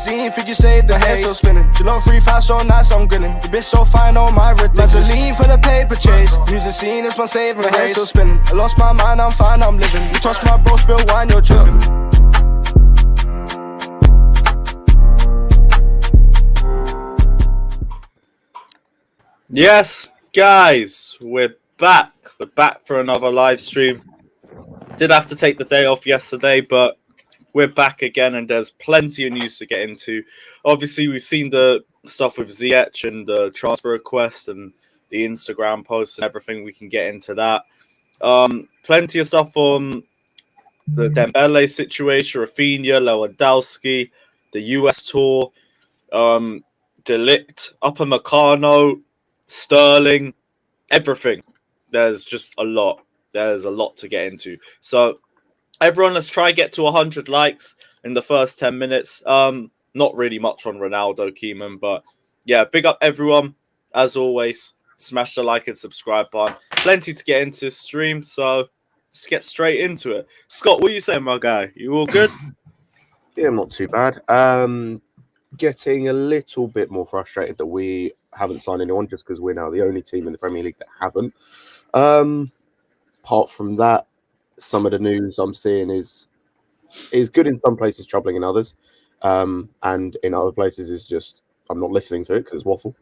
magazine, think you saved the hair still spinning. She look 3-5 so nice, I'm grinning. The bitch so fine, oh my red. Like to leave for the paper chase. Music scene is my saving grace. Hair still spinning. I lost my mind, I'm fine, I'm living. You touch my bro, spill wine, you're tripping. Yes, guys, we're back. We're back for another live stream. Did have to take the day off yesterday, but we're back again, and there's plenty of news to get into. Obviously, we've seen the stuff with Ziyech and the transfer request and the Instagram posts and everything. We can get into that. Plenty of stuff on the Dembele situation, Raphinha, Lewandowski, the US tour, Ligt, Upamecano, Sterling, everything. There's just a lot. There's a lot to get into. So, everyone, let's try and get to 100 likes in the first 10 minutes. Not really much on Ronaldo, Keeman, but yeah, big up everyone. As always, smash the like and subscribe button. Plenty to get into this stream, so let's get straight into it. Scott, what are you saying, my guy? You all good? Yeah, not too bad. Getting a little bit more frustrated that we haven't signed anyone just because we're now the only team in the Premier League that haven't. Apart from that, some of the news I'm seeing is good in some places, troubling in others. And in other places is just, I'm not listening to it because it's waffle.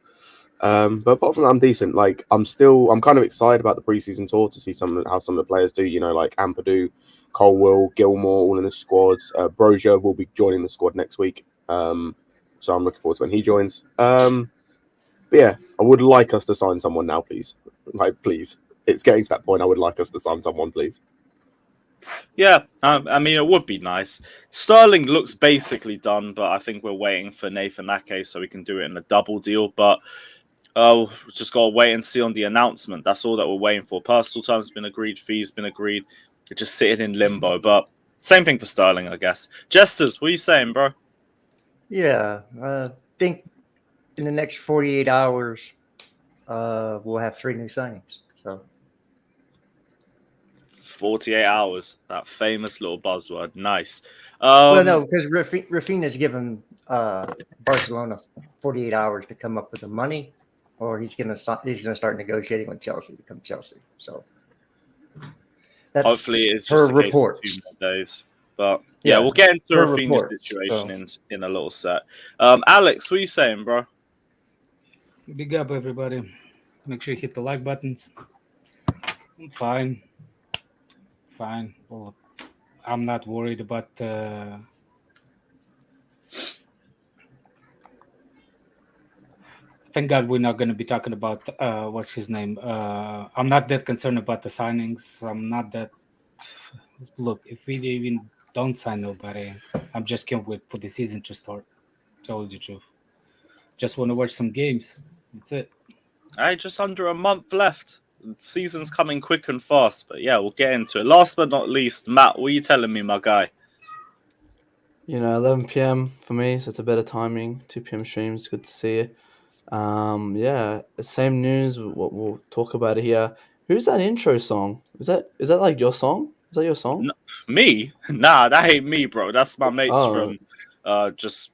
But apart from that, I'm decent. Like, I'm kind of excited about the preseason tour to see how some of the players do. You know, like Ampadu, Colwill, Gilmore, all in the squads. Brozier will be joining the squad next week. So I'm looking forward to when he joins. But yeah, I would like us to sign someone now, please. Like, please. It's getting to that point. I would like us to sign someone, please. Yeah, I mean, it would be nice. Sterling looks basically done, but I think we're waiting for Nathan Ake so we can do it in a double deal. But just got to wait and see on the announcement. That's all that we're waiting for. Personal terms have been agreed, fees been agreed. We're just sitting in limbo. But same thing for Sterling, I guess. Jesters, what are you saying, bro? Yeah, I think in the next 48 hours, we'll have 3 new signings. So 48 hours, that famous little buzzword. Nice. Well, no, because Raphinha's given Barcelona 48 hours to come up with the money, or he's gonna start negotiating with Chelsea to come Chelsea. So that's hopefully it's just a case of 2 more days. But yeah, we'll get into Raphinha's situation in a little set. Alex, what are you saying, bro? Big up, everybody. Make sure you hit the like buttons. I'm fine. Well, I'm not worried about thank God we're not going to be talking about what's his name. I'm not that concerned about the signings. I'm not that. Look, if we even don't sign nobody, I'm just can't wait for the season to start. Tell you the truth. Just want to watch some games. That's it. Just under a month left. The season's coming quick and fast, but yeah, we'll get into it. Last but not least, Matt, what are you telling me, my guy? 11 p.m. for me, so it's a better timing. 2 p.m. streams, good to see you. Yeah, same news. We'll talk about it here. Who's that intro song? Is that like your song? Is that your song? No, me? Nah, that ain't me, bro. That's my mates from just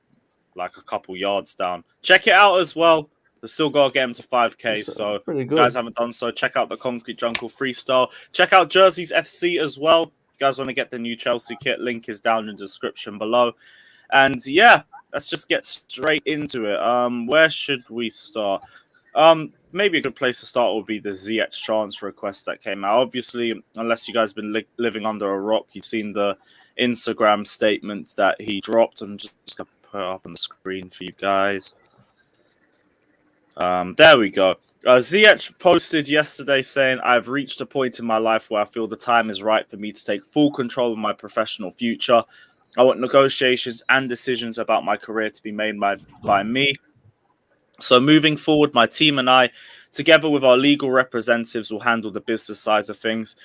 like a couple yards down. Check it out as well. We still got to get him to 5K, so if you guys haven't done so, check out the Concrete Jungle Freestyle. Check out Jerseys FC as well. If you guys want to get the new Chelsea kit, link is down in the description below. And yeah, let's just get straight into it. Where should we start? Maybe a good place to start would be the Ziyech transfer request that came out. Obviously, unless you guys have been living under a rock, you've seen the Instagram statement that he dropped. I'm just going to put it up on the screen for you guys. There we go. Ziyech posted yesterday saying, "I've reached a point in my life where I feel the time is right for me to take full control of my professional future. I want negotiations and decisions about my career to be made by me. So moving forward, my team and I, together with our legal representatives, will handle the business side of things.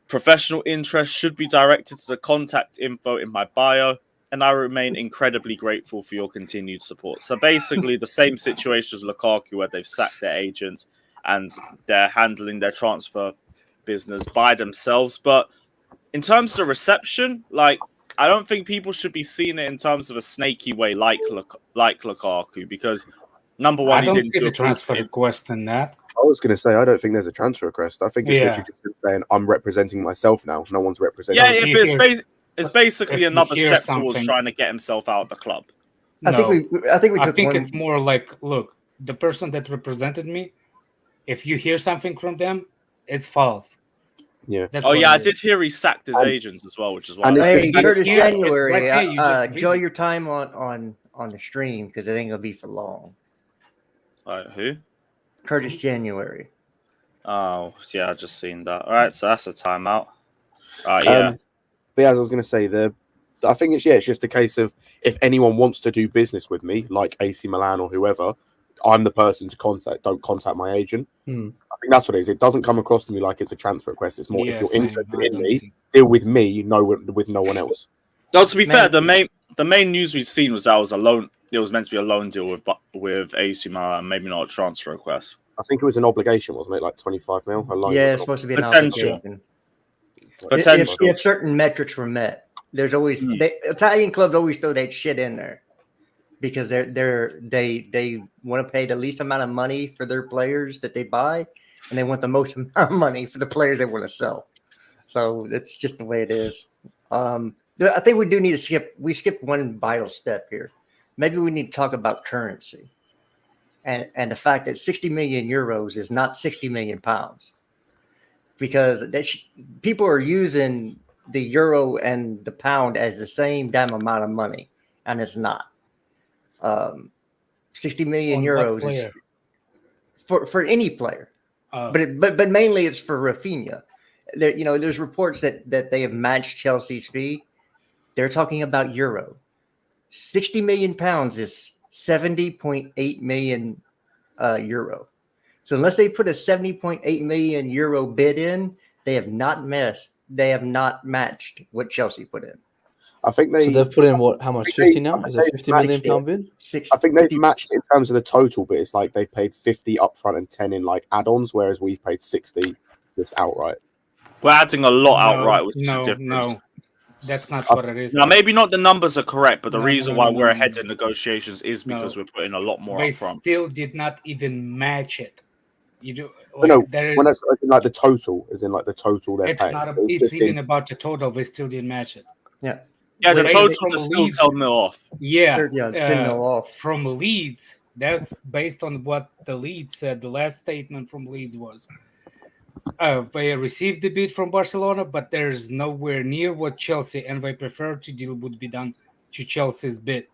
Professional interest should be directed to the contact info in my bio. And I remain incredibly grateful for your continued support." So basically the same situation as Lukaku, where they've sacked their agent and they're handling their transfer business by themselves. But in terms of the reception, like, I don't think people should be seeing it in terms of a snaky way like Lukaku, because number one, I don't he didn't see do the a transfer request in that. I was going to say, I don't think there's a transfer request. I think it's literally just him saying, I'm representing myself now. No one's representing me. Yeah, but it's basically another step towards something- trying to get himself out of the club. I think it's more like, look, the person that represented me, if you hear something from them, it's false. Yeah. That's I did hear he sacked his agents as well, which is why. Hey, Curtis Yeah, January, it's like, hey, enjoy your time on the stream because it ain't gonna be for long. Who? Curtis January. Oh, yeah, I just seen that. All right, so that's a timeout. Yeah. But as I was going to say, I think it's just a case of if anyone wants to do business with me, like AC Milan or whoever, I'm the person to contact. Don't contact my agent. I think that's what it is. It doesn't come across to me like it's a transfer request. It's more if you're interested in me, deal with me, with no one else. No, to be fair, the main news we've seen was that was a loan. It was meant to be a loan deal with AC Milan, maybe not a transfer request. I think it was an obligation, wasn't it? Like 25 mil. A loan. Yeah, it's supposed to be an potential. Obligation. If certain metrics were met, there's always Italian clubs always throw that shit in there because they want to pay the least amount of money for their players that they buy, and they want the most amount of money for the players they want to sell. So that's just the way it is. I think we do need to skip one vital step here. Maybe we need to talk about currency and the fact that 60 million euros is not 60 million pounds, because people are using the euro and the pound as the same damn amount of money, and it's not. 60 million euros is for any player, but mainly it's for Raphinha. There's reports that they have matched Chelsea's fee. They're talking about euro. 60 million pounds is 70.8 million euro. So unless they put a 70.8 million euro bid in, they have not matched what Chelsea put in. I think they've put in what? How much? 50 now? Is it 50 million pound bid? I think they've matched in terms of the total, but it's like they've paid 50 upfront and 10 in like add-ons, whereas we've paid 60 just outright. We're adding a lot outright, which is different. No, that's not what it is. Now, maybe not the numbers are correct, but the reason why we're ahead in negotiations is because we're putting a lot more upfront. They still did not even match it. You do when it's like the total, as in like the total they're paying. It's even about the total. They still didn't match it. Yeah. Yeah, the total is still 10 mil off. Yeah, it's 10 mil off. From Leeds, that's based on what the Leeds said. The last statement from Leeds was they received the bid from Barcelona, but there's nowhere near what Chelsea, and they prefer to deal would be done to Chelsea's bid.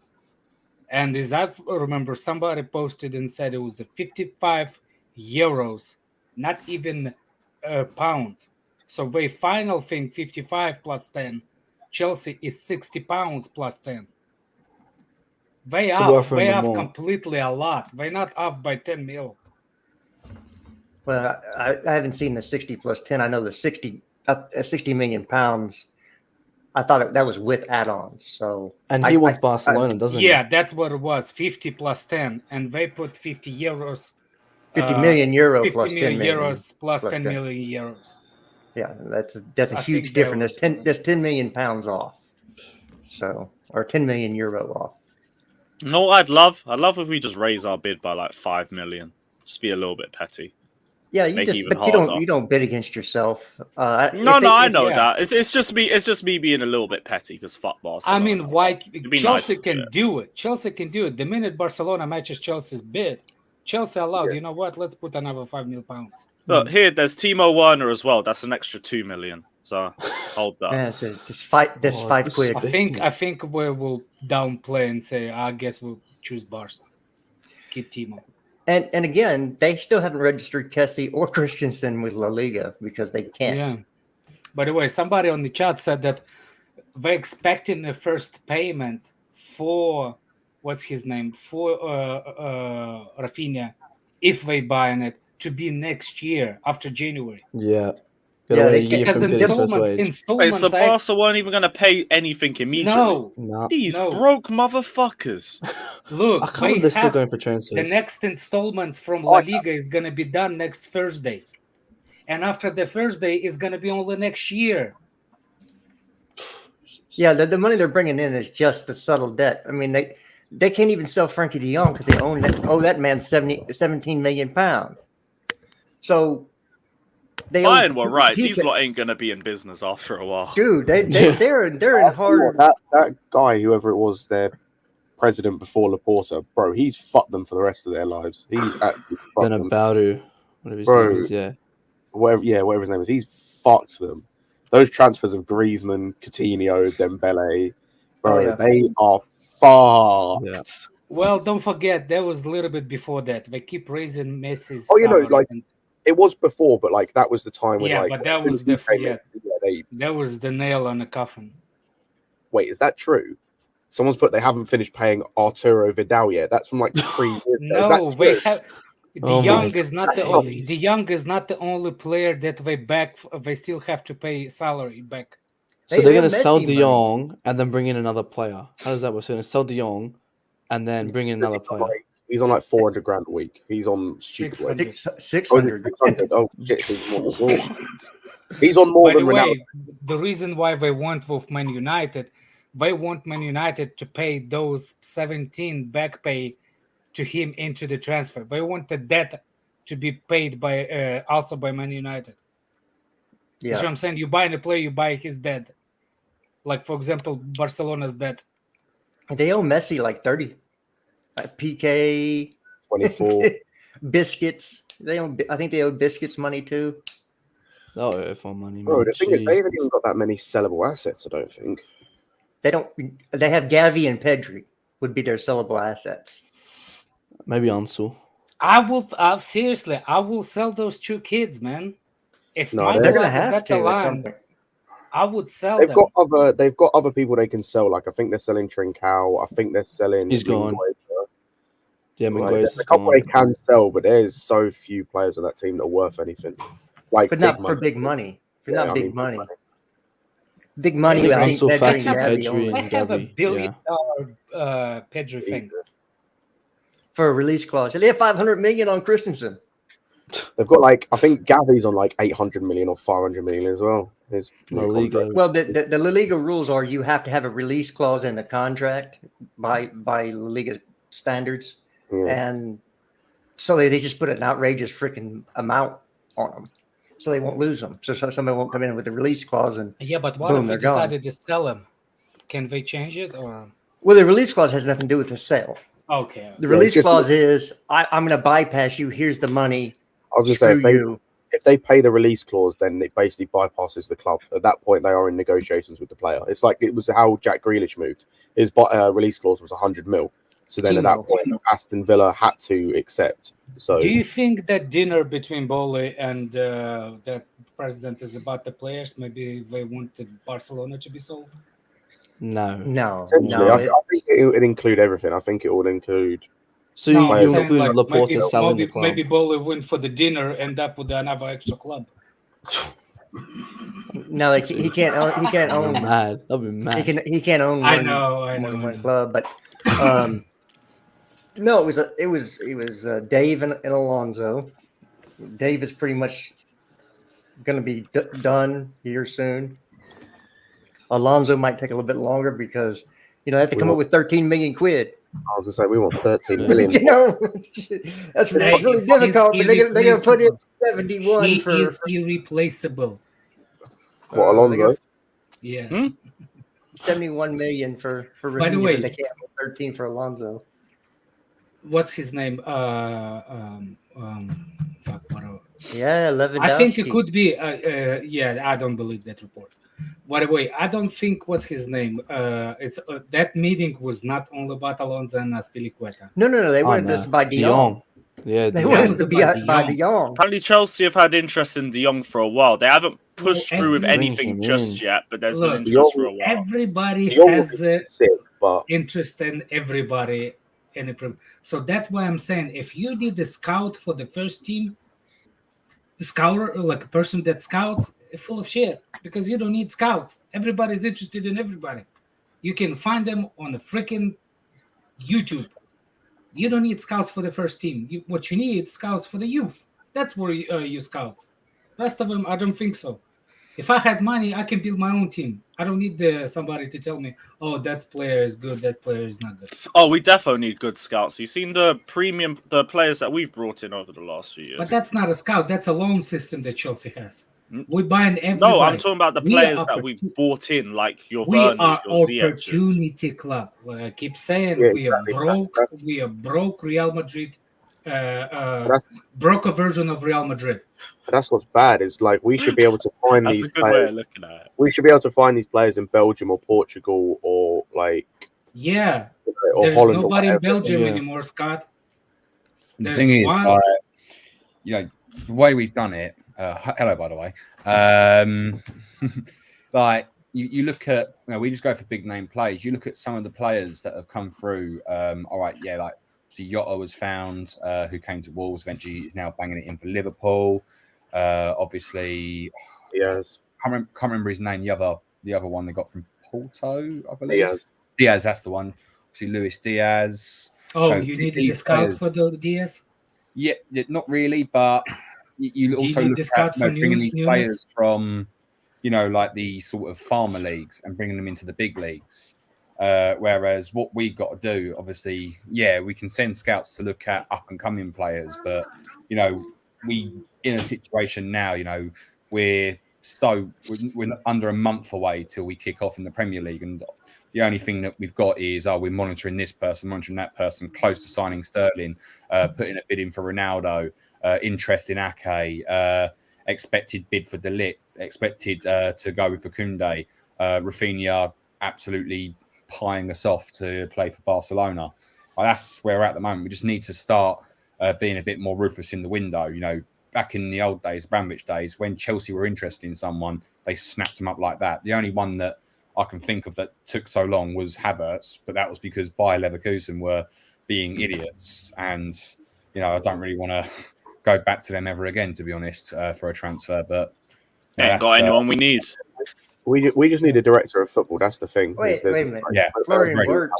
And as I remember, somebody posted and said it was a 55 euros, not even pounds. So they final thing 55 plus 10. Chelsea is 60 pounds plus 10. They off completely a lot. They're not off by 10 mil. Well, I haven't seen the 60 plus 10. I know the 60 million pounds. I thought that was with add-ons. So he wants Barcelona, doesn't he? Yeah, that's what it was. 50 plus 10, and they put 50 euros. 50 million euro 50 plus 10 million euros plus 10 million euros. Yeah, that's a huge difference. That's 10 million pounds off. So, or 10 million euro off. You know what I'd love? I'd love if we just raise our bid by like 5 million. Just be a little bit petty. Yeah, you don't bid against yourself. I know that. It's just me being a little bit petty because fuck Barcelona. I mean, why Chelsea can do it? Chelsea can do it. The minute Barcelona matches Chelsea's bid, Chelsea allowed. You know what? Let's put another 5 million pounds. Look here. There's Timo Werner as well. That's an extra 2 million. So hold that. Yeah, so just fight this 5 quid. I think we will downplay and say, I guess we'll choose Barca. Keep Timo. And again, they still haven't registered Kessie or Christensen with La Liga because they can't. Yeah. By the way, somebody on the chat said that they're expecting the first payment for for Raphinha, if they buy it, to be next year after January. Yeah. Because installments. Wait, so Barca weren't even going to pay anything immediately? No. These broke motherfuckers. Look, I can't believe they're still going for transfers. The next installments from La Liga is going to be done next Thursday. And after the Thursday is going to be only next year. Yeah, the money they're bringing in is just the subtle debt. I mean, they can't even sell Frankie de Jong because they owe that man 17 million pounds. So Bayern were right. These lot ain't gonna be in business after a while, dude. They're in hard. That guy, whoever it was, their president before Laporta, bro, he's fucked them for the rest of their lives. He's actually fucked them. Baudu, whatever his name is, whatever his name is, he's fucked them. Those transfers of Griezmann, Coutinho, Dembele, bro, they are fucked. Yeah. Well, don't forget, that was a little bit before that. They keep raising Messi's. It was before, but like that was the time when but that was that was the nail on the coffin. Wait, is that true? Someone's put they haven't finished paying Arturo Vidal yet. That's from like 3 years ago. No, they have. De Jong is not the only. De Jong is not the only player that they back. They still have to pay salary back. So they're gonna sell De Jong and then bring in another player. How does that work? So they're gonna sell De Jong and then bring in another player. He's on like 400 grand a week. He's on 600. 600. Oh shit! He's on more than Ronaldo. The reason why they want with Man United, they want Man United to pay those 17 back pay to him into the transfer. They want the debt to be paid by also by Man United. Yeah, that's what I'm saying. You buy a player, you buy his debt. Like for example, Barcelona's debt. They owe Messi like 30. PK 24 Biscuits. I think they owe Biscuits money too. Oh, for money. Bro, the thing is, they haven't even got that many sellable assets. I don't think they don't. They have Gavi and Pedri would be their sellable assets. Maybe Ansu. I will seriously. I will sell those 2 kids, man. If they're gonna have to at some point. I would sell they've them. They've got other people they can sell. Like I think they're selling Trincao. I think they're selling. He's gone. Yeah, there's a couple they can sell, but there's so few players on that team that are worth anything. Like, but not for big money. Not big money. Big money. I think Pedri and have $1 billion Pedri thing for a release clause. They have 500 million on Christensen. They've got like I think Gavi's on like 800 million or 500 million as well. La Liga. Well, the La Liga rules are you have to have a release clause in the contract by La Liga standards. And so they just put an outrageous freaking amount on them, so they won't lose them. So somebody won't come in with a release clause and but what if they decided to sell them? Can they change it or? Well, the release clause has nothing to do with the sale. Okay. The release clause is I'm going to bypass you. Here's the money. I was just saying if they pay the release clause, then it basically bypasses the club. At that point, they are in negotiations with the player. It's like it was how Jack Grealish moved. His release clause was 100 mil. So then at that point, Aston Villa had to accept. So, do you think that dinner between Bole and the president is about the players? Maybe they wanted Barcelona to be sold? No. Essentially, I think it would include everything. I think it would include. So you include Laporta selling the club. Maybe Bole went for the dinner, end up with another extra club. No, he can't own. He can't own. Mad. That'd be mad. He can't own. I know. One club, but. No, it was Dave and Alonso. Dave is pretty much going to be done here soon. Alonso might take a little bit longer because they have to come up with 13 million quid. I was going to say we want 13 million. That's really difficult. But they're going to put in 71 he is irreplaceable. What, Alonso? Yeah. 71 million for By the way, they can't have 13 for Alonso. What's his name? Lewandowski. I think it could be. I don't believe that report. By the way, I don't think what's his name. It's that meeting was not only about Alonso and Azpilicueta. No. They wanted this by De Jong. Yeah, they wanted to be by De Jong. Apparently, Chelsea have had interest in De Jong for a while. They haven't pushed through with anything just yet, but there's been interest for a while. Everybody has interest in everybody. So that's why I'm saying if you need the scout for the first team, the scouter, like a person that scouts, is full of shit because you don't need scouts. Everybody's interested in everybody. You can find them on the freaking YouTube. You don't need scouts for the first team. What you need is scouts for the youth. That's where you scouts. Rest of them, I don't think so. If I had money, I can build my own team. I don't need somebody to tell me, "Oh, that player is good. That player is not good." Oh, we definitely need good scouts. You've seen the players that we've brought in over the last few years. But that's not a scout. That's a loan system that Chelsea has. We're buying everybody. No, I'm talking about the players that we've bought in, like your We Werners, are your Ziyechs. opportunity club. Like I keep saying, Yeah, we exactly. are broke. We are broke. Real Madrid, broke a version of Real Madrid. That's what's bad. Is like we should be able to find That's these a good players. way of looking at it. We should be able to find these players in Belgium or Portugal or like or There's Holland. nobody or in Belgium Yeah. anymore, Scott. The thing is, the way we've done it. Hello, by the way. Like you look at, we just go for big name players. You look at some of the players that have come through. All right, yeah, like Ziyech was found, who came to Wolves. Eventually, is now banging it in for Liverpool. Obviously, Yes. can't remember his name. The other one they got from Porto, I believe. Diaz, that's the one. Obviously, Luis Diaz. Oh, you needed the scout for the Diaz? Yeah, not really, but you also look at bringing these players from, like the sort of farmer leagues and bringing them into the big leagues. Whereas what we got to do, obviously, we can send scouts to look at up and coming players, but we in a situation now, we're under a month away till we kick off in the Premier League, and the only thing that we've got is we're monitoring this person, monitoring that person, close to signing Sterling, putting a bid in for Ronaldo, interest in Ake, expected bid for Ligt, expected to go for Kounde, Raphinha absolutely pieing us off to play for Barcelona. That's where we're at the moment. We just need to start being a bit more ruthless in the window. Back in the old days, Bramwich days, when Chelsea were interested in someone, they snapped them up like that. The only one that I can think of that took so long was Havertz, but that was because Bayer Leverkusen were being idiots. And, I don't really want to go back to them ever again, to be honest, for a transfer. But ain't got anyone we need. We just need a director of football. That's the thing. Wait a minute. Yeah. Florian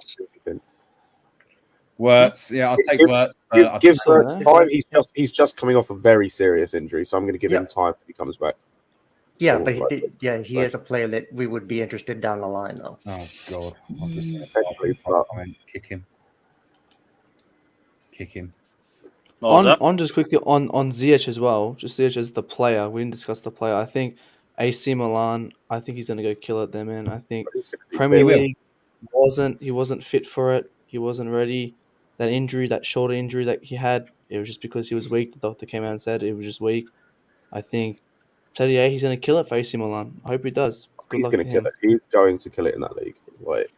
Wirtz, I'll take Wirtz. Give Wirtz time. He's just coming off a very serious injury, so I'm going to give him time if he comes back. Yeah, but he is a player that we would be interested down the line, though. Oh God! I'll just kick him. On just quickly on Ziyech as well. Just Ziyech as the player. We didn't discuss the player. I think AC Milan. I think he's going to go kill it there, man. I think Premier League he wasn't fit for it. He wasn't ready. That injury, that shoulder injury that he had, it was just because he was weak. The doctor came out and said it was just weak. I think he's going to kill it for AC Milan. I hope he does. Good luck to him. He's going to kill it in that league.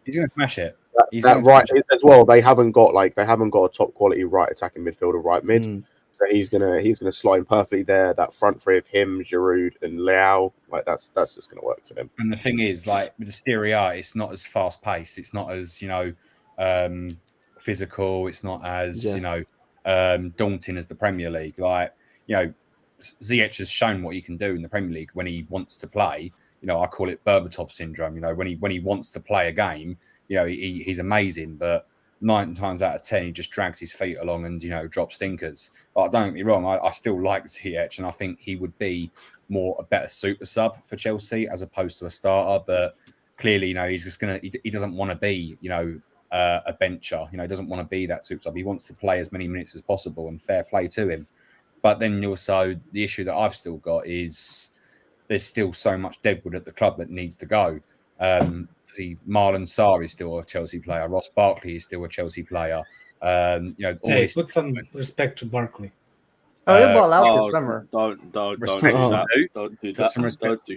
He's going to smash it. As well. They haven't got a top quality right attacking midfielder, right mid. So he's gonna slot in perfectly there. That front three of him, Giroud, and Leao, that's just gonna work for them. And the thing is, with the Serie A, it's not as fast paced. It's not as physical. It's not as daunting as the Premier League. Ziyech has shown what he can do in the Premier League when he wants to play. I call it Berbatov syndrome. When he wants to play a game, he's amazing. But 9 times out of 10, he just drags his feet along and drops stinkers. But don't get me wrong, I still like Ziyech, and I think he would be a better super sub for Chelsea as opposed to a starter. But clearly, he's just he doesn't want to be a bencher. He doesn't want to be that super sub. He wants to play as many minutes as possible, and fair play to him. But then also the issue that I've still got is there's still so much Deadwood at the club that needs to go. Marlon Sarr is still a Chelsea player. Ross Barkley is still a Chelsea player. Put some respect to Barkley. Oh, they ball out this summer. Don't do that. Don't do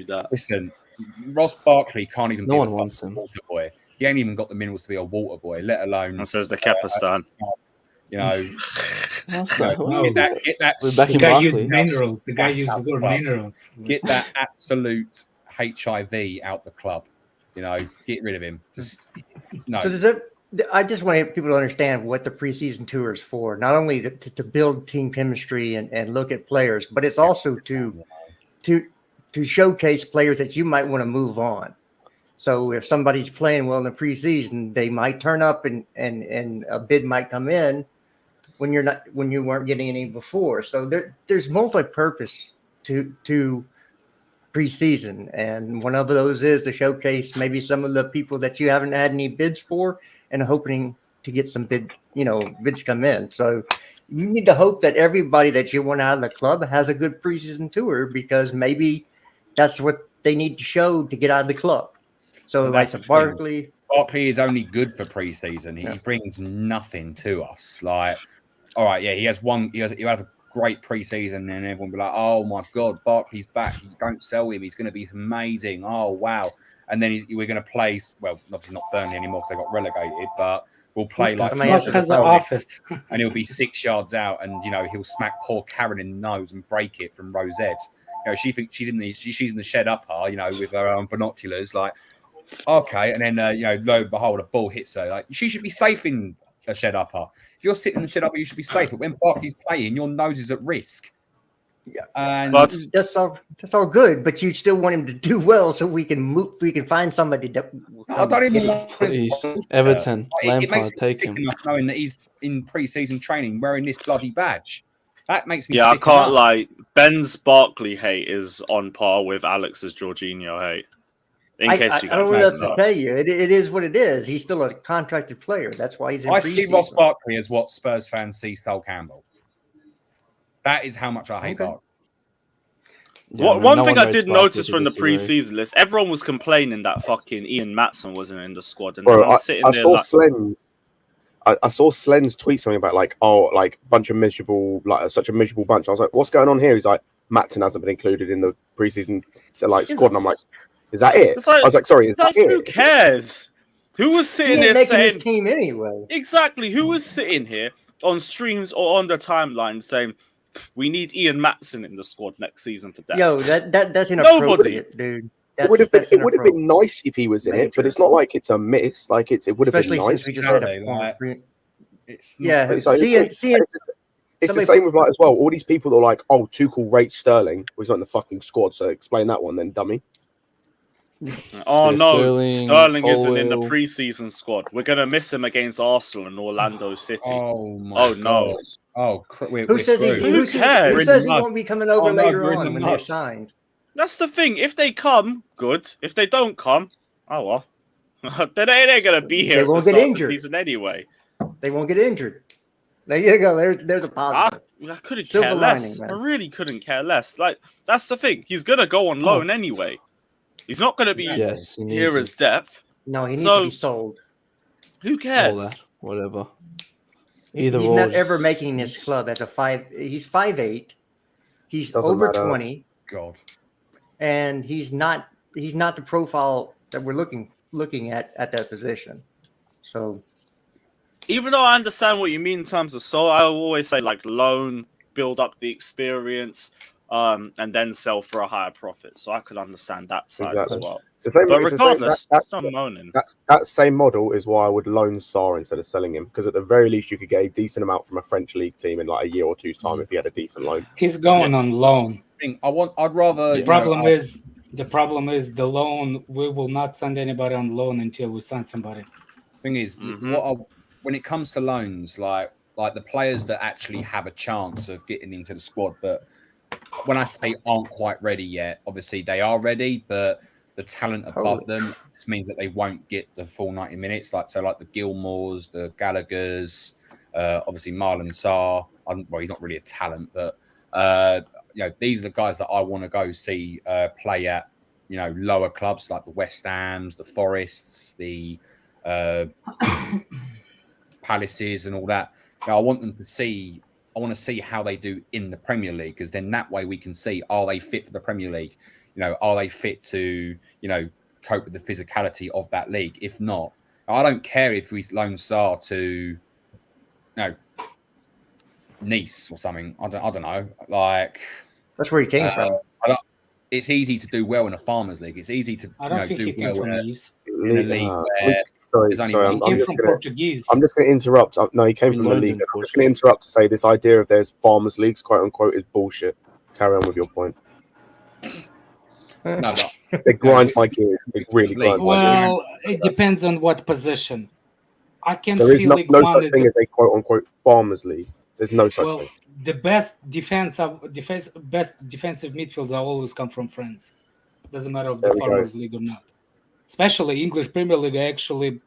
that. Listen, Ross Barkley can't even no be one a wants him. water boy. He ain't even got the minerals to be a water boy, let alone. And says the Kepistan. Get that. The guy uses minerals. The guy uses the word minerals. Get that absolute HIV out the club. Get rid of him. Just no. So I just want people to understand what the preseason tour is for. Not only to build team chemistry and look at players, but it's also to showcase players that you might want to move on. So if somebody's playing well in the preseason, they might turn up and a bid might come in when you weren't getting any before. So there's multi-purpose to preseason, and one of those is to showcase maybe some of the people that you haven't had any bids for, and hoping to get some bids come in. So you need to hope that everybody that you want out of the club has a good preseason tour, because maybe that's what they need to show to get out of the club. So like Barkley is only good for preseason. He brings nothing to us. Like, all right, yeah, he has a great preseason, and everyone will be like, oh my god, Barkley's back. You don't sell him. He's going to be amazing. Oh wow. And then we're going to play, well, obviously not Burnley anymore because they got relegated, but we'll play like office. and he'll be 6 yards out, and he'll smack poor Karen in the nose and break it from Rosette. She thinks she's in the shed upper, with her own binoculars, like, okay, and then lo and behold, a ball hits her. Like, she should be safe in the shed upper. If you're sitting in the shed upper, you should be safe. But when Barkley's playing, your nose is at risk. Yeah, and that's all good, but you still want him to do well, so we can move. We can find somebody that. I don't even want Everton. Lampard, it makes me take sick him. Enough knowing that he's in pre-season training wearing this bloody badge. That makes me. Yeah, sick I can't enough. lie. Ben's Barkley hate is on par with Alex's Jorginho hate. In case you I don't guys know what else know to tell you. It is what it is. He's still a contracted player. That's why he's in I preseason. see Ross Barkley as what Spurs fans see Sol Campbell. That is how much I hate Barkley. Yeah, one thing I did notice from the preseason list, everyone was complaining that fucking Ian Maatsen wasn't in the squad. And Bro, I saw Slen's tweet something about bunch of miserable, such a miserable bunch. I was like, what's going on here? He's like, Maatsen hasn't been included in the preseason squad, and I'm like, is that it? I was like, sorry, is that it? Who cares? Who was sitting he ain't there making saying his team anyway? Exactly. Who was sitting here on streams or on the timeline saying we need Ian Maatsen in the squad next season for that? Yo, that's inappropriate, dude. It would have been nice if he was in it, but it's not like it's a miss. Like it would have been nice. Since we just had it's the same with as well. All these people that are like, oh, Tuchel rates Sterling. Well, he's not in the fucking squad, so explain that one then, dummy. Oh no, Sterling isn't in the preseason squad. We're gonna miss him against Arsenal and Orlando City. Oh my no! Who says who cares? Who says he won't be coming over later on when they're signed? That's the thing. If they come, good. If they don't come, oh well. Then they ain't gonna be here. They won't get injured. Season anyway. They won't get injured. There you go. There's a positive. I couldn't care less. I really couldn't care less. Like, that's the thing. He's gonna go on loan anyway. He's not going to be here as depth. No, he needs to be sold. Who cares? All that, whatever. He's not ever making this club as a 5. He's 5'8". He's over 20. God. And he's not the profile that we're looking at that position. So, even though I understand what you mean in terms of soul, I always say loan, build up the experience. And then sell for a higher profit. So I could understand that side as well. But regardless, I'm moaning. That same model is why I would loan Sarr instead of selling him, because at the very least you could get a decent amount from a French league team in a year or two's time if he had a decent loan. He's going on loan. I'd rather. The problem is the loan. We will not send anybody on loan until we sign somebody. Thing is, when it comes to loans, like the players that actually have a chance of getting into the squad, but when I say aren't quite ready yet, obviously they are ready, but the talent above them just means that they won't get the full 90 minutes. Like the Gilmores, the Gallaghers, obviously Marlon Sarr. Well, he's not really a talent, but these are the guys that I want to go see play at lower clubs like the West Hams, the Forests, the Palaces, and all that. I want them to see. I want to see how they do in the Premier League, because then that way we can see, are they fit for the Premier League? Are they fit to, cope with the physicality of that league? If not, I don't care if we loan Sarr to, Nice or something. I don't know. That's where he came from. It's easy to do well in a Farmers League. It's easy to do well in a league where. I'm just going to interrupt. No, he came from the league. I'm just going to interrupt to say this idea of there's farmers leagues, quote unquote, is bullshit. Carry on with your point. No, it grinds my gears. It really grinds my gears. Well, it depends on what position. I can there is see no One such thing as a quote unquote farmers league. There's no such thing. The best defensive midfielder always come from France. Doesn't matter if the Farmers League or not. Especially English Premier League actually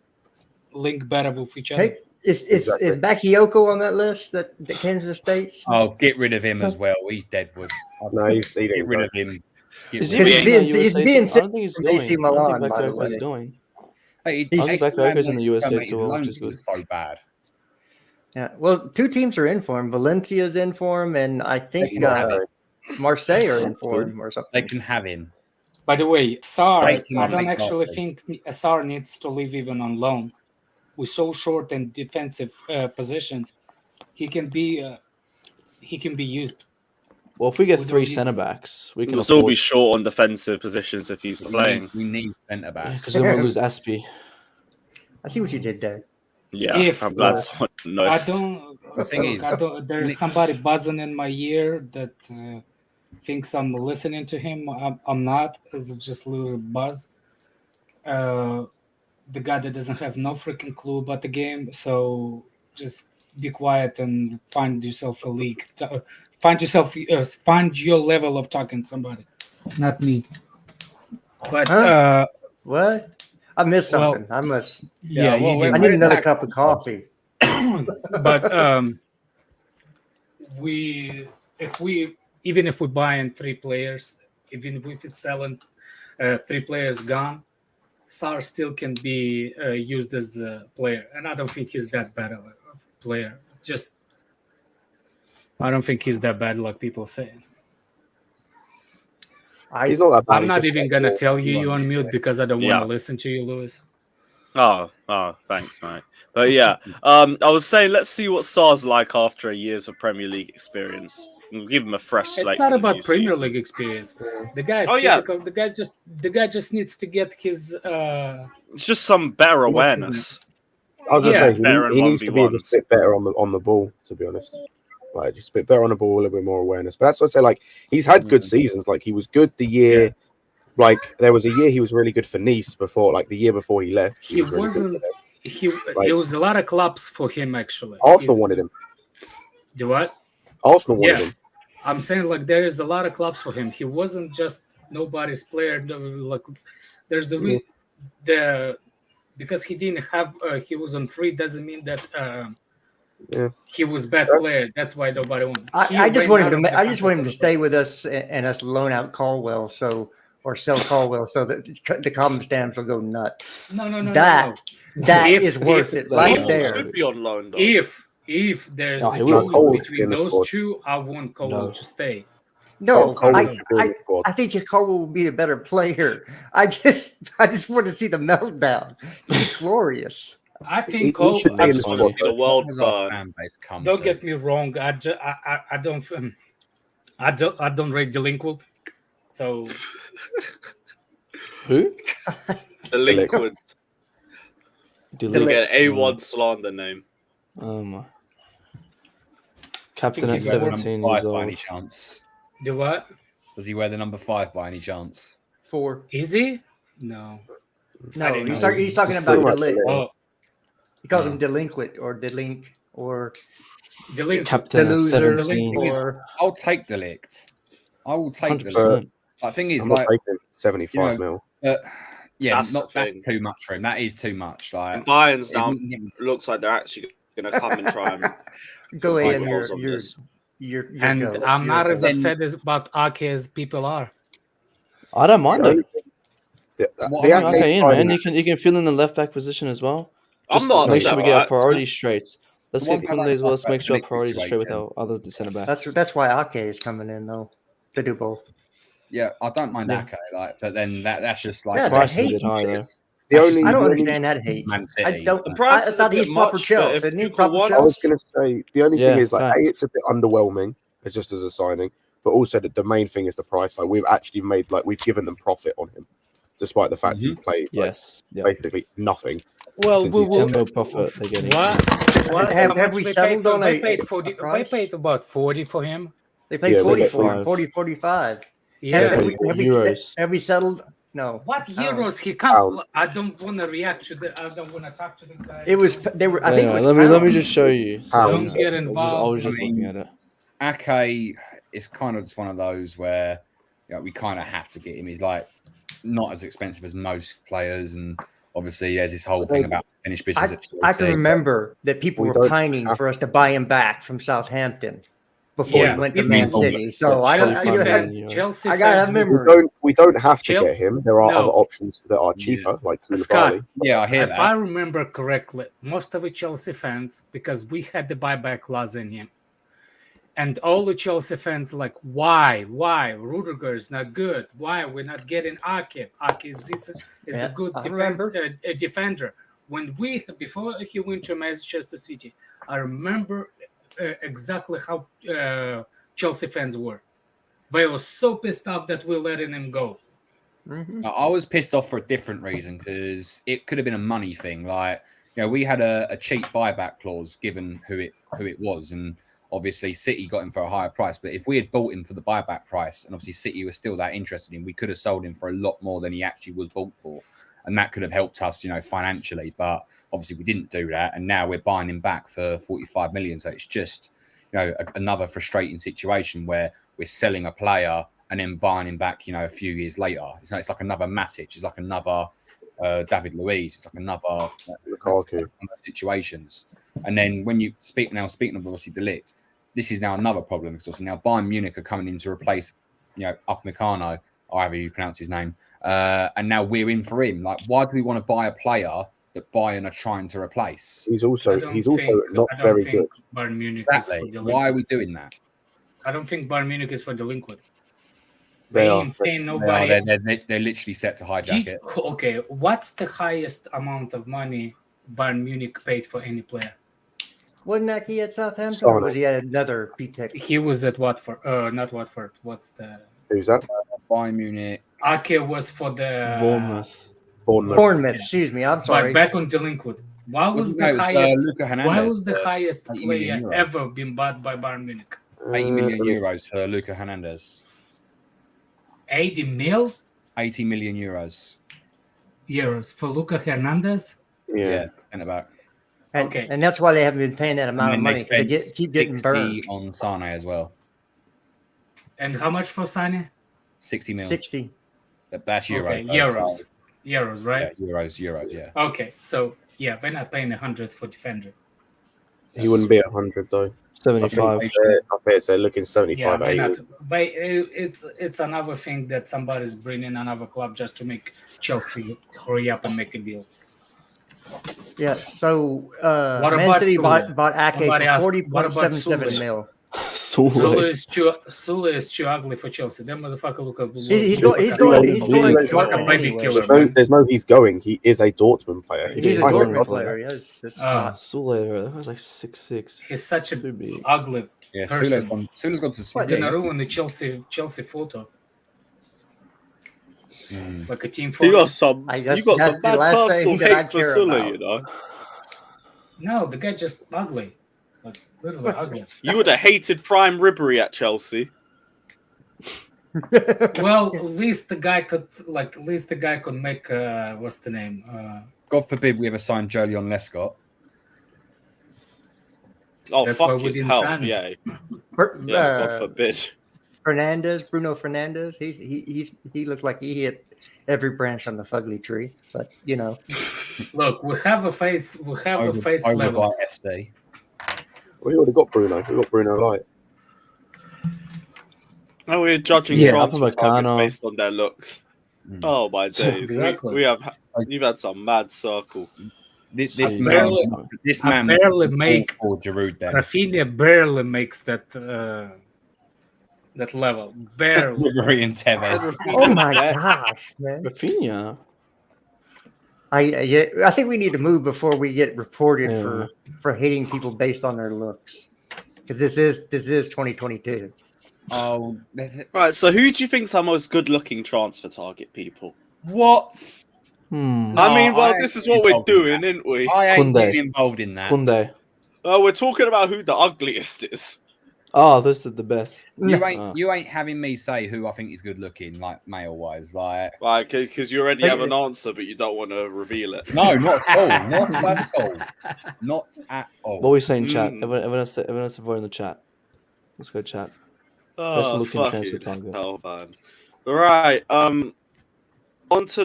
link better with each other. Hey, is Bakayoko on that list? That Kansas State's? Oh, get rid of him as well. He's Deadwood. No, he get rid of him. Is he being sent to AC Milan, by the way. Going. Hey, Bakayoko's in the USA too, which is good. So bad. Yeah, well, 2 teams are in form. Valencia's in form, and I think Marseille are in form or something. They can have him. By the way, Sarr, I don't actually think Sarr needs to leave even on loan. We're so short in defensive positions. He can be used. Well, if we get 3 centre backs, we can still be short on defensive positions if he's playing. We need centre backs because then we'll lose Aspi. I see what you did there. Yeah, I'm glad someone knows. There's somebody buzzing in my ear that thinks I'm listening to him. I'm not. It's just a little buzz. The guy that doesn't have no freaking clue about the game. So just be quiet and find yourself a league. Find your level of talking to somebody, not me. But what? I missed something. I must. Yeah, I need another cup of coffee. But if we buy in 3 players, even if it's selling 3 players gone, Sarr still can be used as a player, and I don't think he's that bad of a player. I don't think he's that bad like people say. He's not that bad. I'm not even going to tell you you're on mute because I don't want to listen to you, Lewis. Oh, thanks, mate. But yeah, I was saying, let's see what Sarr's like after a years of Premier League experience. We'll give him a fresh slate. It's not about Premier League experience. The guy is physical. The guy just needs to get his. It's just some better awareness. I was gonna say he needs to be a bit better on the ball. To be honest, like just a bit better on the ball, a little bit more awareness. But that's what I say. Like he's had good seasons. Like he was good the year. Like there was a year he was really good for Nice before. Like the year before he left, it was a lot of clubs for him actually. Arsenal wanted him. Do what? Arsenal wanted him. I'm saying like there is a lot of clubs for him. He wasn't just nobody's player. Like there's because he didn't have he was on free doesn't mean that he was bad player. That's why nobody wanted. I just want him to stay with us and us loan out Colwill or sell Colwill so that the common stamps will go nuts. No. That is worth it right there. Should be on loan though. If there's a choice between those 2, I want Colwill to stay. No, I think Colwill will be a better player. I just want to see the meltdown. It's glorious. I think I just want to see the world burn. Don't get me wrong. I don't rate Delinquent. So who? Delinquent. You get A1 slander name. Captain at 17 years old. By any chance? Do what? Does he wear the number 5 by any chance? 4. Is he? No. No, he's talking about Delict. Oh. He calls him Delinquent or Delink or Delinquent. Captain at 17. I'll take Delict. I will take 100%. Delict. The thing is, I'm not taking 75 mil. That's too much for him. That is too much. Like and Bayern's now looks like they're actually going to come and try and go ahead. I'm not as upset about Ake as people are. I don't mind it. Man. You can fill in the left back position as well. I'm not. Make sure we get our priorities straight. Let's get Kounde as well. Let's make sure our priorities are straight with our other centre backs. That's why Ake is coming in though to do both. Yeah, I don't mind Ake, but then that's just like price is a bit high though. I don't understand that hate. Man City. The price is a bit much. I was going to say the only thing is it's a bit underwhelming, just as a signing, but also the main thing is the price. Like we've actually we've given them profit on him, despite the fact he's played basically nothing. Well, profit they're getting. What? Have we settled on they paid 40? They paid about 40 for him. They paid 45. Yeah. Have we settled? No. What euros he can't? I don't want to react to the. I don't want to talk to the guy. It was. They were. I think. It was let me just show you. Don't get involved. I was just looking at it. Ake is kind of just one of those where we kind of have to get him. He's like not as expensive as most players, and obviously there's this whole thing about finished business. I can remember that people were pining for us to buy him back from Southampton before he went to Man City. So I got a memory. We don't have to get him. There are other options that are cheaper, like Scott. Yeah, I hear that. If I remember correctly, most of the Chelsea fans, because we had the buyback clause in him, and all the Chelsea fans like, why? Rudiger is not good. Why we're not getting Ake? Ake is decent. Is a good defender. Before he went to Manchester City, I remember exactly how Chelsea fans were. They were so pissed off that we're letting him go. Mm-hmm. I was pissed off for a different reason, because it could have been a money thing. Like, we had a cheap buyback clause given who it was, and obviously City got him for a higher price. But if we had bought him for the buyback price, and obviously City was still that interested in him, we could have sold him for a lot more than he actually was bought for, and that could have helped us, financially. But obviously we didn't do that, and now we're buying him back for 45 million. So it's just another frustrating situation where we're selling a player and then buying him back, a few years later. It's like another Matic. It's like another David Luiz. It's like another situations. And then when you speaking of obviously De Ligt, this is now another problem, because obviously now Bayern Munich are coming in to replace, Upamecano, or however you pronounce his name, and now we're in for him. Like, why do we want to buy a player that Bayern are trying to replace? He's also not very good. Bayern Munich Why are we doing that? I don't think Bayern Munich is for delinquent. They're literally set to hijack it. Okay, what's the highest amount of money Bayern Munich paid for any player? Wasn't that he at Southampton, or was he at another P-Tech? He was at Watford. Not Watford. What's the... Who's that? Bayern Munich. Ake was for the... Bournemouth. Excuse me, I'm sorry. But back on delinquent. Why was the highest player ever been bought by Bayern Munich? 80 million euros for Luka Hernandez. 80 mil? 80 million euros. Euros for Luka Hernandez? Yeah, and about. Okay. And that's why they haven't been paying that amount of money. They keep getting burned. On Sane as well. And how much for Sane? 60 mil. 60. That's euros. Okay, euros. Euros, right? Yeah, euros, yeah. Okay, so yeah, we're not paying 100 for defender. He wouldn't be 100 though. 75. I think they're looking 75. Yeah, it's another thing that somebody's bringing another club just to make Chelsea hurry up and make a deal. Yeah, so Man City bought Ake for 40.77 mil. Sule is too ugly for Chelsea. That motherfucker look like he's going like a baby killer. There's no he's going. He is a Dortmund player. He's a Dortmund player. Yes. Sule, that was like 6'6". He's such a ugly person. Sule's gone to He's gonna ruin the Chelsea photo. Like a team photo. You got some bad personal hate for Sule, you know. No, the guy just ugly. Like literally ugly. You would have hated Prime Ribery at Chelsea. Well, at least the guy could make what's the name? God forbid we ever sign Jolion Lescott. Oh, fucking hell, yeah. God forbid. Bruno Fernandes, he looked like he hit every branch on the fugly tree, but you know. Look, we have a face level. FC. We already got Bruno. We got Bruno Light. No, we're judging transfer targets based on their looks. Oh my days! Exactly. You've had some mad circle. This man barely make Giroud. Raphinha barely makes that level. Barely. Ribery and Tevez. Oh my gosh, man! Raphinha. I think we need to move before we get reported for hating people based on their looks, because this is 2022. Oh, right. So, who do you think's our most good-looking transfer target? People. What? I mean, this is what we're doing, isn't we? I ain't getting involved in that. Kounde. Well, we're talking about who the ugliest is. Oh, this is the best. You ain't having me say who I think is good looking, like male wise, like because you already have an answer, but you don't want to reveal it. No, not at all. Not at all. Not at all. What are we saying, chat? Everyone has to vote in the chat. Let's go, chat. Best looking transfer target. Hell, man. Right. Onto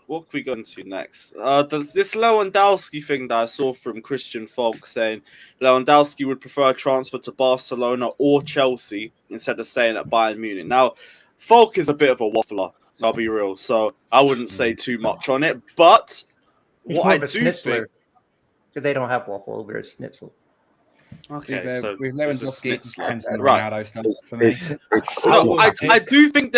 what can we go into next? This Lewandowski thing that I saw from Christian Falk saying Lewandowski would prefer a transfer to Barcelona or Chelsea instead of staying at Bayern Munich. Now, Falk is a bit of a waffler, I'll be real, so I wouldn't say too much on it. But He's what more I of a do schnitzler, think, because they don't have waffle over at Schnitzel. okay, so with there's a Lewandowski, it's Schnitzler. the Right. Ronaldo stuff for me. No, I do think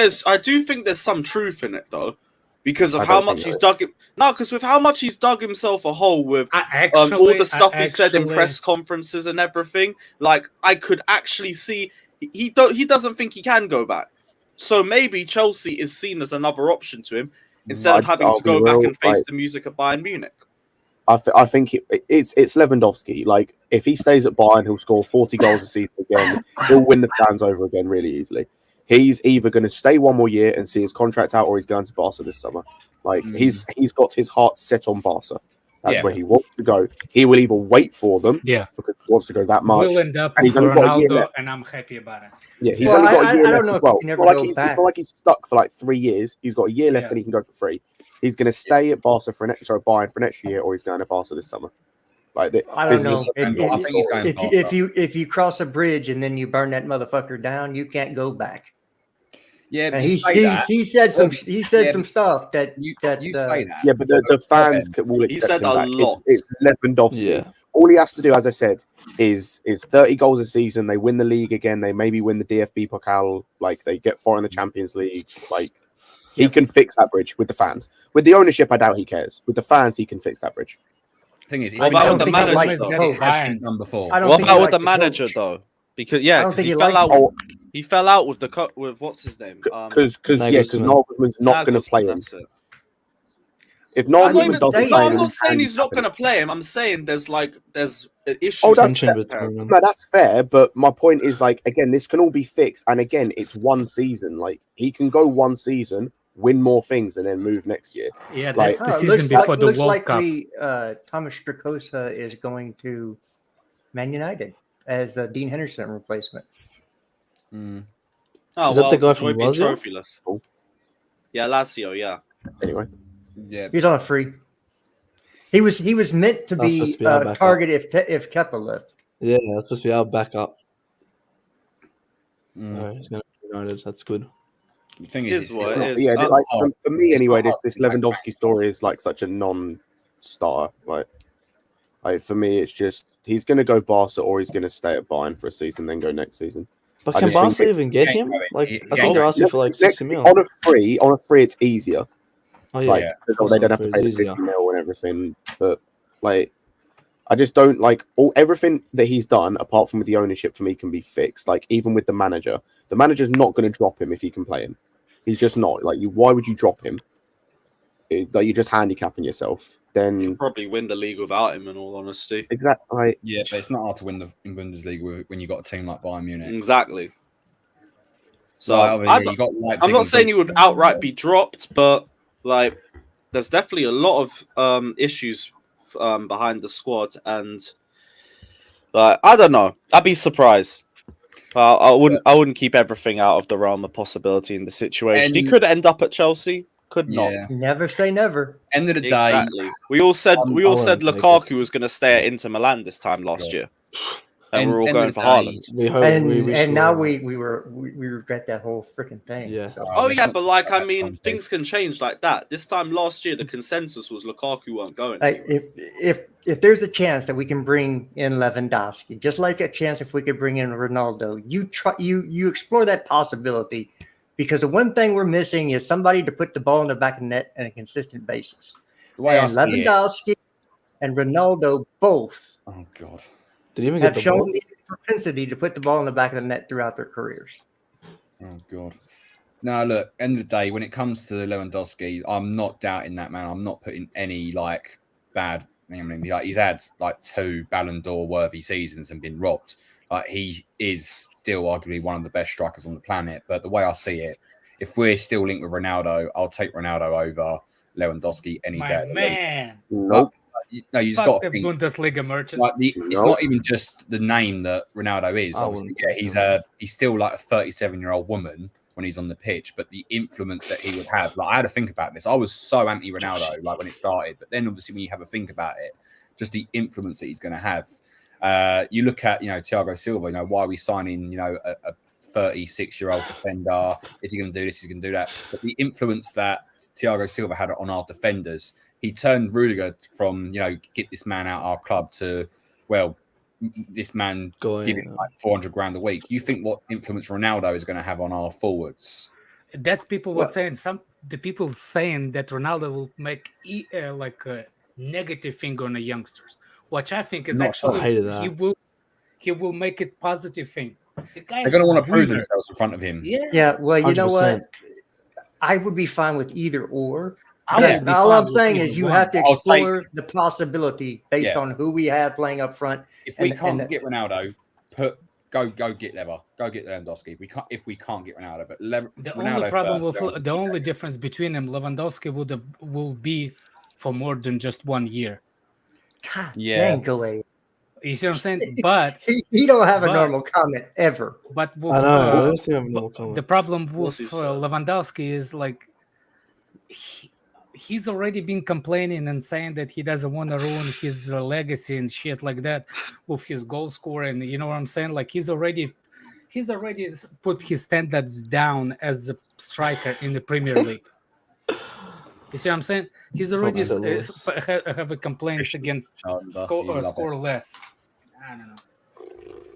there's some truth in it though, because of how much he's dug it. No, because with how much he's dug himself a hole with all the stuff he said in press conferences and everything. Like I could actually see he doesn't think he can go back. So maybe Chelsea is seen as another option to him instead of having to go back and face the music at Bayern Munich. I think it's Lewandowski. Like, if he stays at Bayern, he'll score 40 goals a season again. He'll win the fans over again really easily. He's either going to stay one more year and see his contract out, or he's going to Barca this summer. Like, he's got his heart set on Barca. That's where he wants to go. He will either wait for them, because he wants to go that much. We'll end up with Ronaldo, and I'm happy about it. Yeah, he's only got a year left as well. It's not like he's stuck for like 3 years. He's got a year left and he can go for free. He's going to stay at Barca for Bayern for next year, or he's going to Barca this summer. Like I don't know. I think he's going if you cross a bridge and then you burn that motherfucker down, you can't go back. Yeah, but he said some stuff that you say that. Yeah, but the fans will accept he said him a back. lot. It's Lewandowski. Yeah. All he has to do, as I said, is 30 goals a season. They win the league again. They maybe win the DFB Pokal. Like, they get far in the Champions League. Like, he can fix that bridge with the fans. With the ownership, I doubt he cares. With the fans, he can fix that bridge. The thing is, what about with the manager before? What about with the manager though? Because he fell out with what's his name? Because Nagelsmann's not going to play him. If Nagelsmann doesn't play him, I'm not saying he's not going to play him. I'm saying there's issues. Oh, that's fair. No, that's fair. But my point is, like, again, this can all be fixed. And again, it's one season. Like, he can go one season, win more things, and then move next year. Yeah, that's the season before the World Cup. Thomas Strakosa is going to Man United as the Dean Henderson replacement. Oh, is that the guy from Lazio? Trophyless. Oh. Yeah, Lazio. Yeah. Anyway, yeah, he's on a free. He was meant to be a target if Kepa left. Yeah, that's supposed to be our backup. Right, he's going to be United. That's good. The thing is, for me anyway, this Lewandowski story is like such a non-starter. Like for me, it's just he's going to go Barca or he's going to stay at Bayern for a season, then go next season. But can Barca even get him? Like, I think they're asking for like 60 mil. On a free, it's easier. Oh yeah, they don't have to pay the 50 mil and everything. But like, I just don't like everything that he's done apart from with the ownership. For me, can be fixed. Like even with the manager's not going to drop him if he can play him. He's just not. Like, why would you drop him? Like, you're just handicapping yourself. Then you probably win the league without him. In all honesty, exactly. Yeah, but it's not hard to win in Bundesliga when you got a team like Bayern Munich. Exactly. So I'm not saying he would outright be dropped, but like, there's definitely a lot of issues behind the squad, and like, I don't know. I'd be surprised. I wouldn't keep everything out of the realm of possibility in the situation. He could end up at Chelsea, could not. Never say never. End of the day, we all said Lukaku was going to stay at Inter Milan this time last year, and we're all going for Haaland. Now we regret that whole freaking thing. Yeah. So. Oh yeah, but like, I mean, things can change like that. This time last year, the consensus was Lukaku weren't going. If there's a chance that we can bring in Lewandowski, just like a chance if we could bring in Ronaldo, you explore that possibility, because the one thing we're missing is somebody to put the ball in the back of the net on a consistent basis. And Lewandowski and Ronaldo both. Oh God. Did he even have get the shown ball? the propensity to put the ball in the back of the net throughout their careers. Oh God. Now look, end of the day, when it comes to Lewandowski, I'm not doubting that man. I'm not putting any like bad. I mean, like, he's had like 2 Ballon d'Or worthy seasons and been robbed. He is still arguably one of the best strikers on the planet. But the way I see it, if we're still linked with Ronaldo, I'll take Ronaldo over Lewandowski any day. Man. Nope. No, you've got to think Bundesliga merchant. Like it's not even just the name that Ronaldo is. Obviously, he's still like a 37-year-old woman when he's on the pitch, but the influence that he would have. Like, I had to think about this. I was so anti-Ronaldo, like when it started, but then obviously when you have a think about it, just the influence that he's going to have. You look at, Thiago Silva. Why are we signing, a 36-year-old defender? Is he going to do this? Is he going to do that? But the influence that Thiago Silva had on our defenders, he turned Rudiger from, get this man out of our club to, well, this man giving like 400 grand a week. You think what influence Ronaldo is going to have on our forwards? That's people were saying. The people saying that Ronaldo will make like a negative thing on the youngsters, which I think is he will make it positive thing. They're going to want to prove themselves in front of him. Yeah. Well, you 100%. Know what? I would be fine with either or. All I'm saying is you have to explore the possibility based on who we have playing up front. If we can't get Ronaldo, go get Lever, go get Lewandowski. If we can't get Ronaldo, but the only difference between them, Lewandowski will be for more than just 1 year. God dang, go away. You see what I'm saying? But he don't have a normal comment ever. But with, the problem with Lewandowski is like he's already been complaining and saying that he doesn't want to ruin his legacy and shit like that with his goal scoring. You know what I'm saying? Like he's already put his standards down as a striker in the Premier League. You see what I'm saying? He's already have a complaint against score less. I don't know.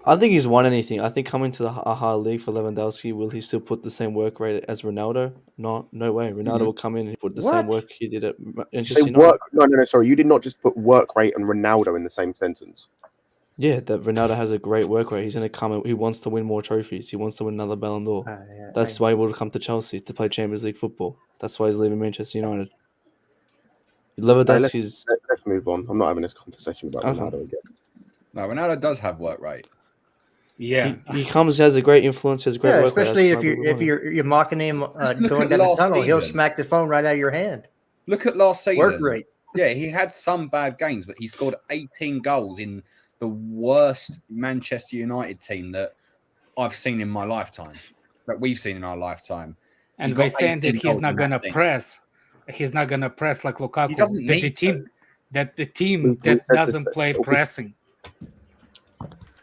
I think he's won anything. I think coming to a higher league for Lewandowski, will he still put the same work rate as Ronaldo? No way. Ronaldo will come in and put the same work he did at Manchester United. No, sorry. You did not just put work rate and Ronaldo in the same sentence. Yeah, that Ronaldo has a great work rate. He's going to come and he wants to win more trophies. He wants to win another Ballon d'Or. That's why he will come to Chelsea to play Champions League football. That's why he's leaving Manchester United. Let's move on. I'm not having this conversation about Ronaldo again. No, Ronaldo does have work rate. Yeah, he comes, has a great influence, has great work rate. Especially if you're mocking him going down the tunnel, he'll smack the phone right out of your hand. Look at last season. Work rate. Yeah, he had some bad games, but he scored 18 goals in the worst Manchester United team that I've seen in my lifetime, that we've seen in our lifetime. And they're saying that he's not going to press. He's not going to press like Lukaku. He doesn't need the team that doesn't play pressing.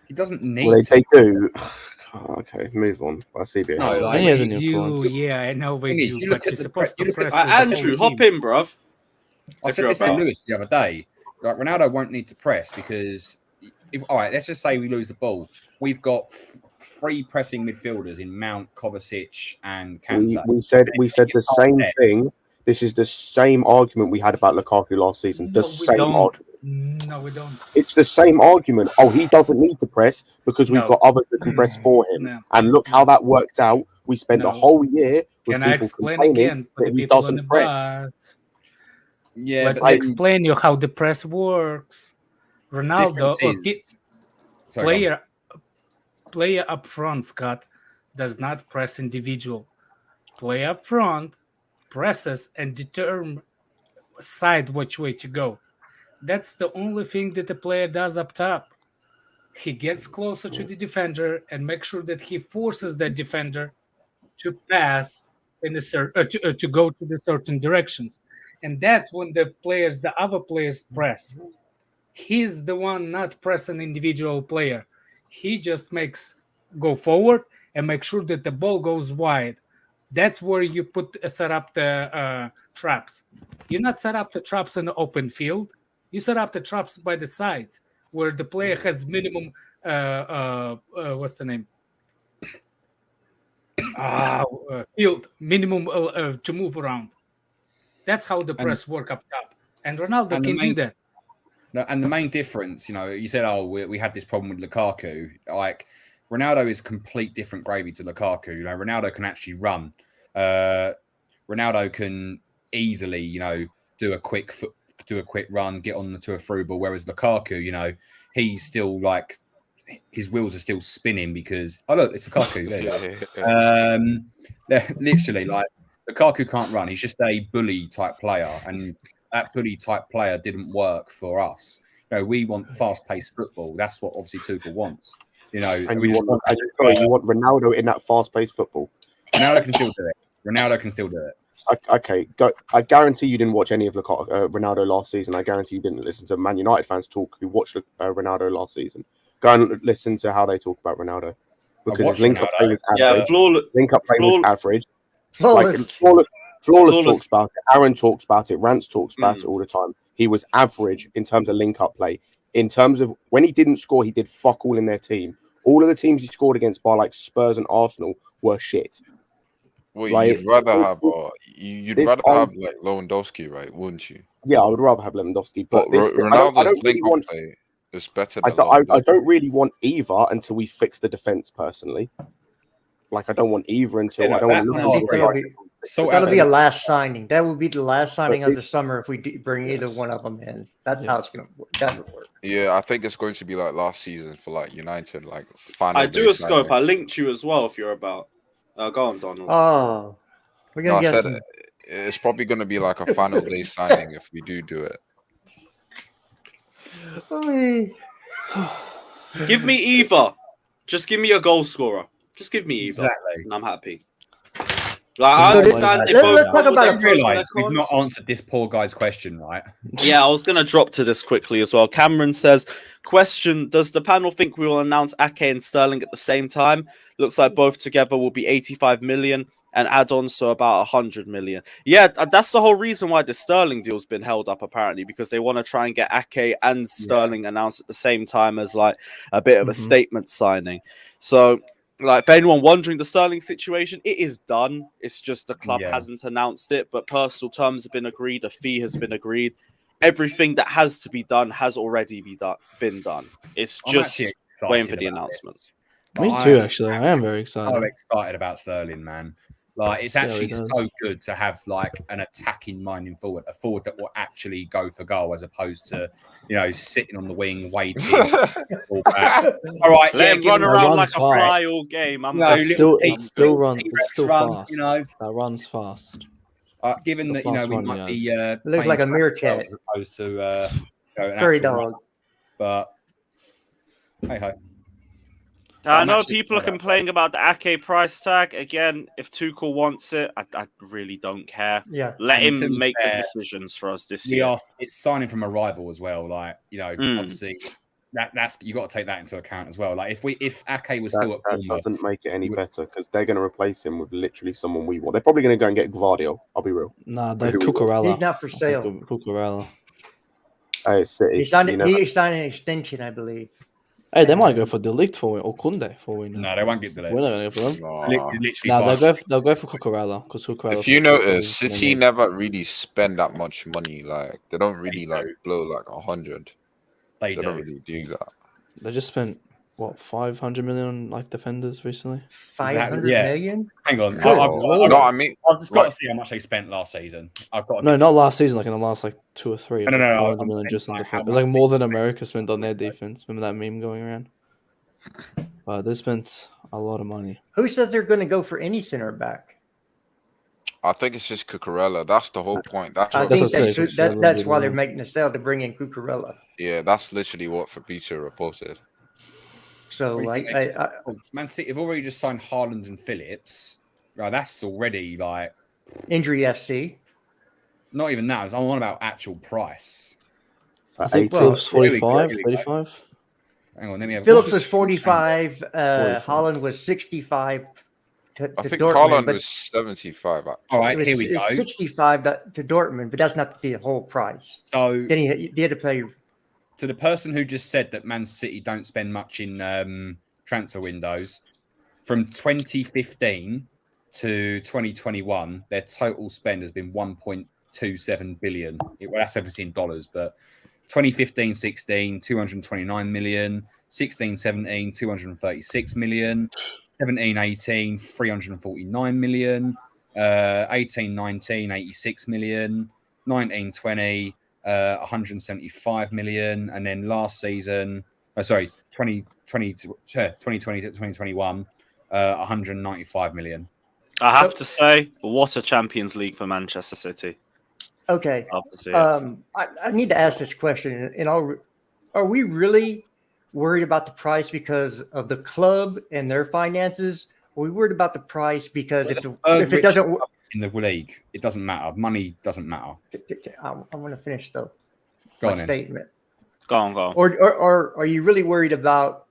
He doesn't need. Well, they do. Okay, move on. I see. No, he has an influence. Yeah, I know they do. But you're supposed to press. Andrew, hop in, bruv. I said this to Lewis the other day. Like Ronaldo won't need to press because, let's just say we lose the ball. We've got 3 pressing midfielders in Mount, Kovacic, and Kante. We said the same thing. This is the same argument we had about Lukaku last season. Argument. No, we don't. It's the same argument. Oh, he doesn't need to press because we've got others that can press for him. No. And look how that worked out. We spent a whole year with Can I explain again for the people on the bus? Yeah, but I explain you how the press works. Ronaldo, player up front, Scott, does not press individual. Player up front presses and determine side which way to go. That's the only thing that the player does up top. He gets closer to the defender and makes sure that he forces that defender to pass in to go to the certain directions. And that's when the other players press. He's the one not pressing individual player. He just go forward and make sure that the ball goes wide. That's where you set up the traps. You not set up the traps in the open field. You set up the traps by the sides where the player has minimum. What's the name? Field minimum to move around. That's how the press work up top, and Ronaldo can do that. And the main difference, you said, we had this problem with Lukaku. Like Ronaldo is complete different gravy to Lukaku. Ronaldo can actually run. Ronaldo can easily, do a quick run, get on to a through ball. Whereas Lukaku, he's still like his wheels are still spinning because look, it's Lukaku. Literally, like Lukaku can't run. He's just a bully type player, and that bully type player didn't work for us. We want fast paced football. That's what obviously Tuchel wants. And you want Ronaldo in that fast paced football. Ronaldo can still do it. Ronaldo can still do it. Okay, I guarantee you didn't watch any of Ronaldo last season. I guarantee you didn't listen to Man United fans talk who watched Ronaldo last season. Go and listen to how they talk about Ronaldo, because his link-up play was average. Link-up play was average. Flawless talks about it. Aaron talks about it. Rance talks about it all the time. He was average in terms of link-up play. In terms of when he didn't score, he did fuck all in their team. All of the teams he scored against, by like Spurs and Arsenal, were shit. Well, like, you'd rather have like Lewandowski, right? Wouldn't you? Yeah, I would rather have Lewandowski, but Ronaldo's link-up play is better than I don't really want either until we fix the defense. Personally, like I don't want either until I don't want. So that'll be a last signing. That will be the last signing of the summer if we bring either one of them in. That's how it's gonna work. That would work. Yeah, I think it's going to be like last season for like United, like final. I do a scope. Signing. I linked you as well if you're about. Go on, Donald. Oh, we're gonna get some... it's probably going to be like a final day signing if we do it. Give me either. Just give me a goal scorer. Just give me either. Exactly. And I'm happy. Like, I understand let's talk about it. Realize we've not answered this poor guy's question, right? Yeah, I was going to drop to this quickly as well. Cameron says, question, does the panel think we will announce Ake and Sterling at the same time? Looks like both together will be 85 million and add-ons, so about 100 million. Yeah, that's the whole reason why the Sterling deal's been held up, apparently, because they want to try and get Ake and Sterling announced at the same time as like a bit of a statement signing. So... like, for anyone wondering the Sterling situation, it is done. It's just the club hasn't announced it, but personal terms have been agreed. A fee has been agreed. Everything that has to be done has already been done. It's just waiting for the announcement. Me too, actually. I am very excited. I'm excited about Sterling, man. Like, it's actually so good to have like an attacking minded forward, a forward that will actually go for goal as opposed to, you know, sitting on the wing waiting. All right, let him run around like a fly all game. It still runs fast. You know, that runs fast. Given that, you know, we might be looks like a meerkat as opposed to furry dog. But hey ho. I know people are complaining about the Ake price tag. Again, if Tuchel wants it, I really don't care. Yeah, let him make the decisions for us this year. It's signing from a rival as well. Like, you know, obviously that's you got to take that into account as well. Like, if Ake was still at Bournemouth, doesn't make it any better because they're going to replace him with literally someone we want. They're probably going to go and get Gvardiol. I'll be real. Nah, they're Cucurella. He's not for sale. Cucurella. City. He signed an extension, I believe. Hey, they might go for Ligt for or Kounde for we know. No, they won't get Ligt. We're not going to go for them. They'll go for Cucurella because Cucurella. If you notice, City never really spend that much money. Like, they don't really blow like 100. They don't really do that. They just spent what 500 million on like defenders recently. 500 million? Hang on. I've just got to see how much they spent last season. Not last season. Like in the last 2 or 3. No. 500 million just on defense. It was like more than America spent on their defense. Remember that meme going around? They spent a lot of money. Who says they're going to go for any center back? I think it's just Cucurella. That's the whole point. That's why they're making the sale to bring in Cucurella. Yeah, that's literally what Fabrizio reported. So, Man City have already just signed Haaland and Phillips. Right, that's already like injury FC. Not even that. I'm on about actual price. I think Phillips 45, 35. Hang on, let me have. Phillips was 45. Haaland was 65. I think Haaland was 75. Actually. All right, here we go. 65 to Dortmund, but that's not the whole price. So then he had to pay. To the person who just said that Man City don't spend much in transfer windows, from 2015 to 2021, their total spend has been 1.27 billion. That's everything in dollars, but 2015-16, 229 million, 16-17, 236 million, 17-18, 349 million, 18-19, 86 million, 19-20, 175 million, and then last season, 2020 to 2021, 195 million. I have to say, what a Champions League for Manchester City. Okay. I need to ask this question. Are we really worried about the price because of the club and their finances, Are we worried about the price? Because if If it doesn't work in the league, it doesn't matter. Money doesn't matter. I want to finish though. Go my on then. statement. Go on. Or are you really worried about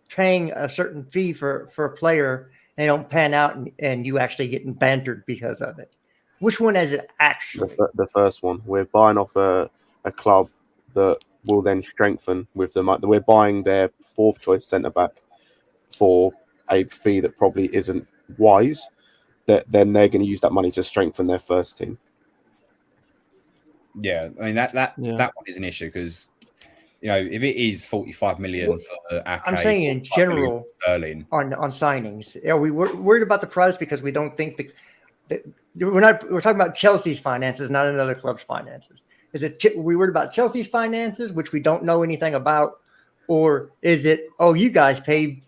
paying a certain fee for a player and they don't pan out and you actually getting bantered because of it? Which one is it actually? The first one. We're buying off a club that will then strengthen with the money. We're buying their fourth choice centre back for a fee that probably isn't wise. That then they're going to use that money to strengthen their first team. Yeah, I mean that one is an issue because if it is 45 million for Ake, I'm saying in general sterling on signings, are we worried about the price because we don't think that we're talking about Chelsea's finances, not another club's finances. Is it we worried about Chelsea's finances, which we don't know anything about, or is it you guys paid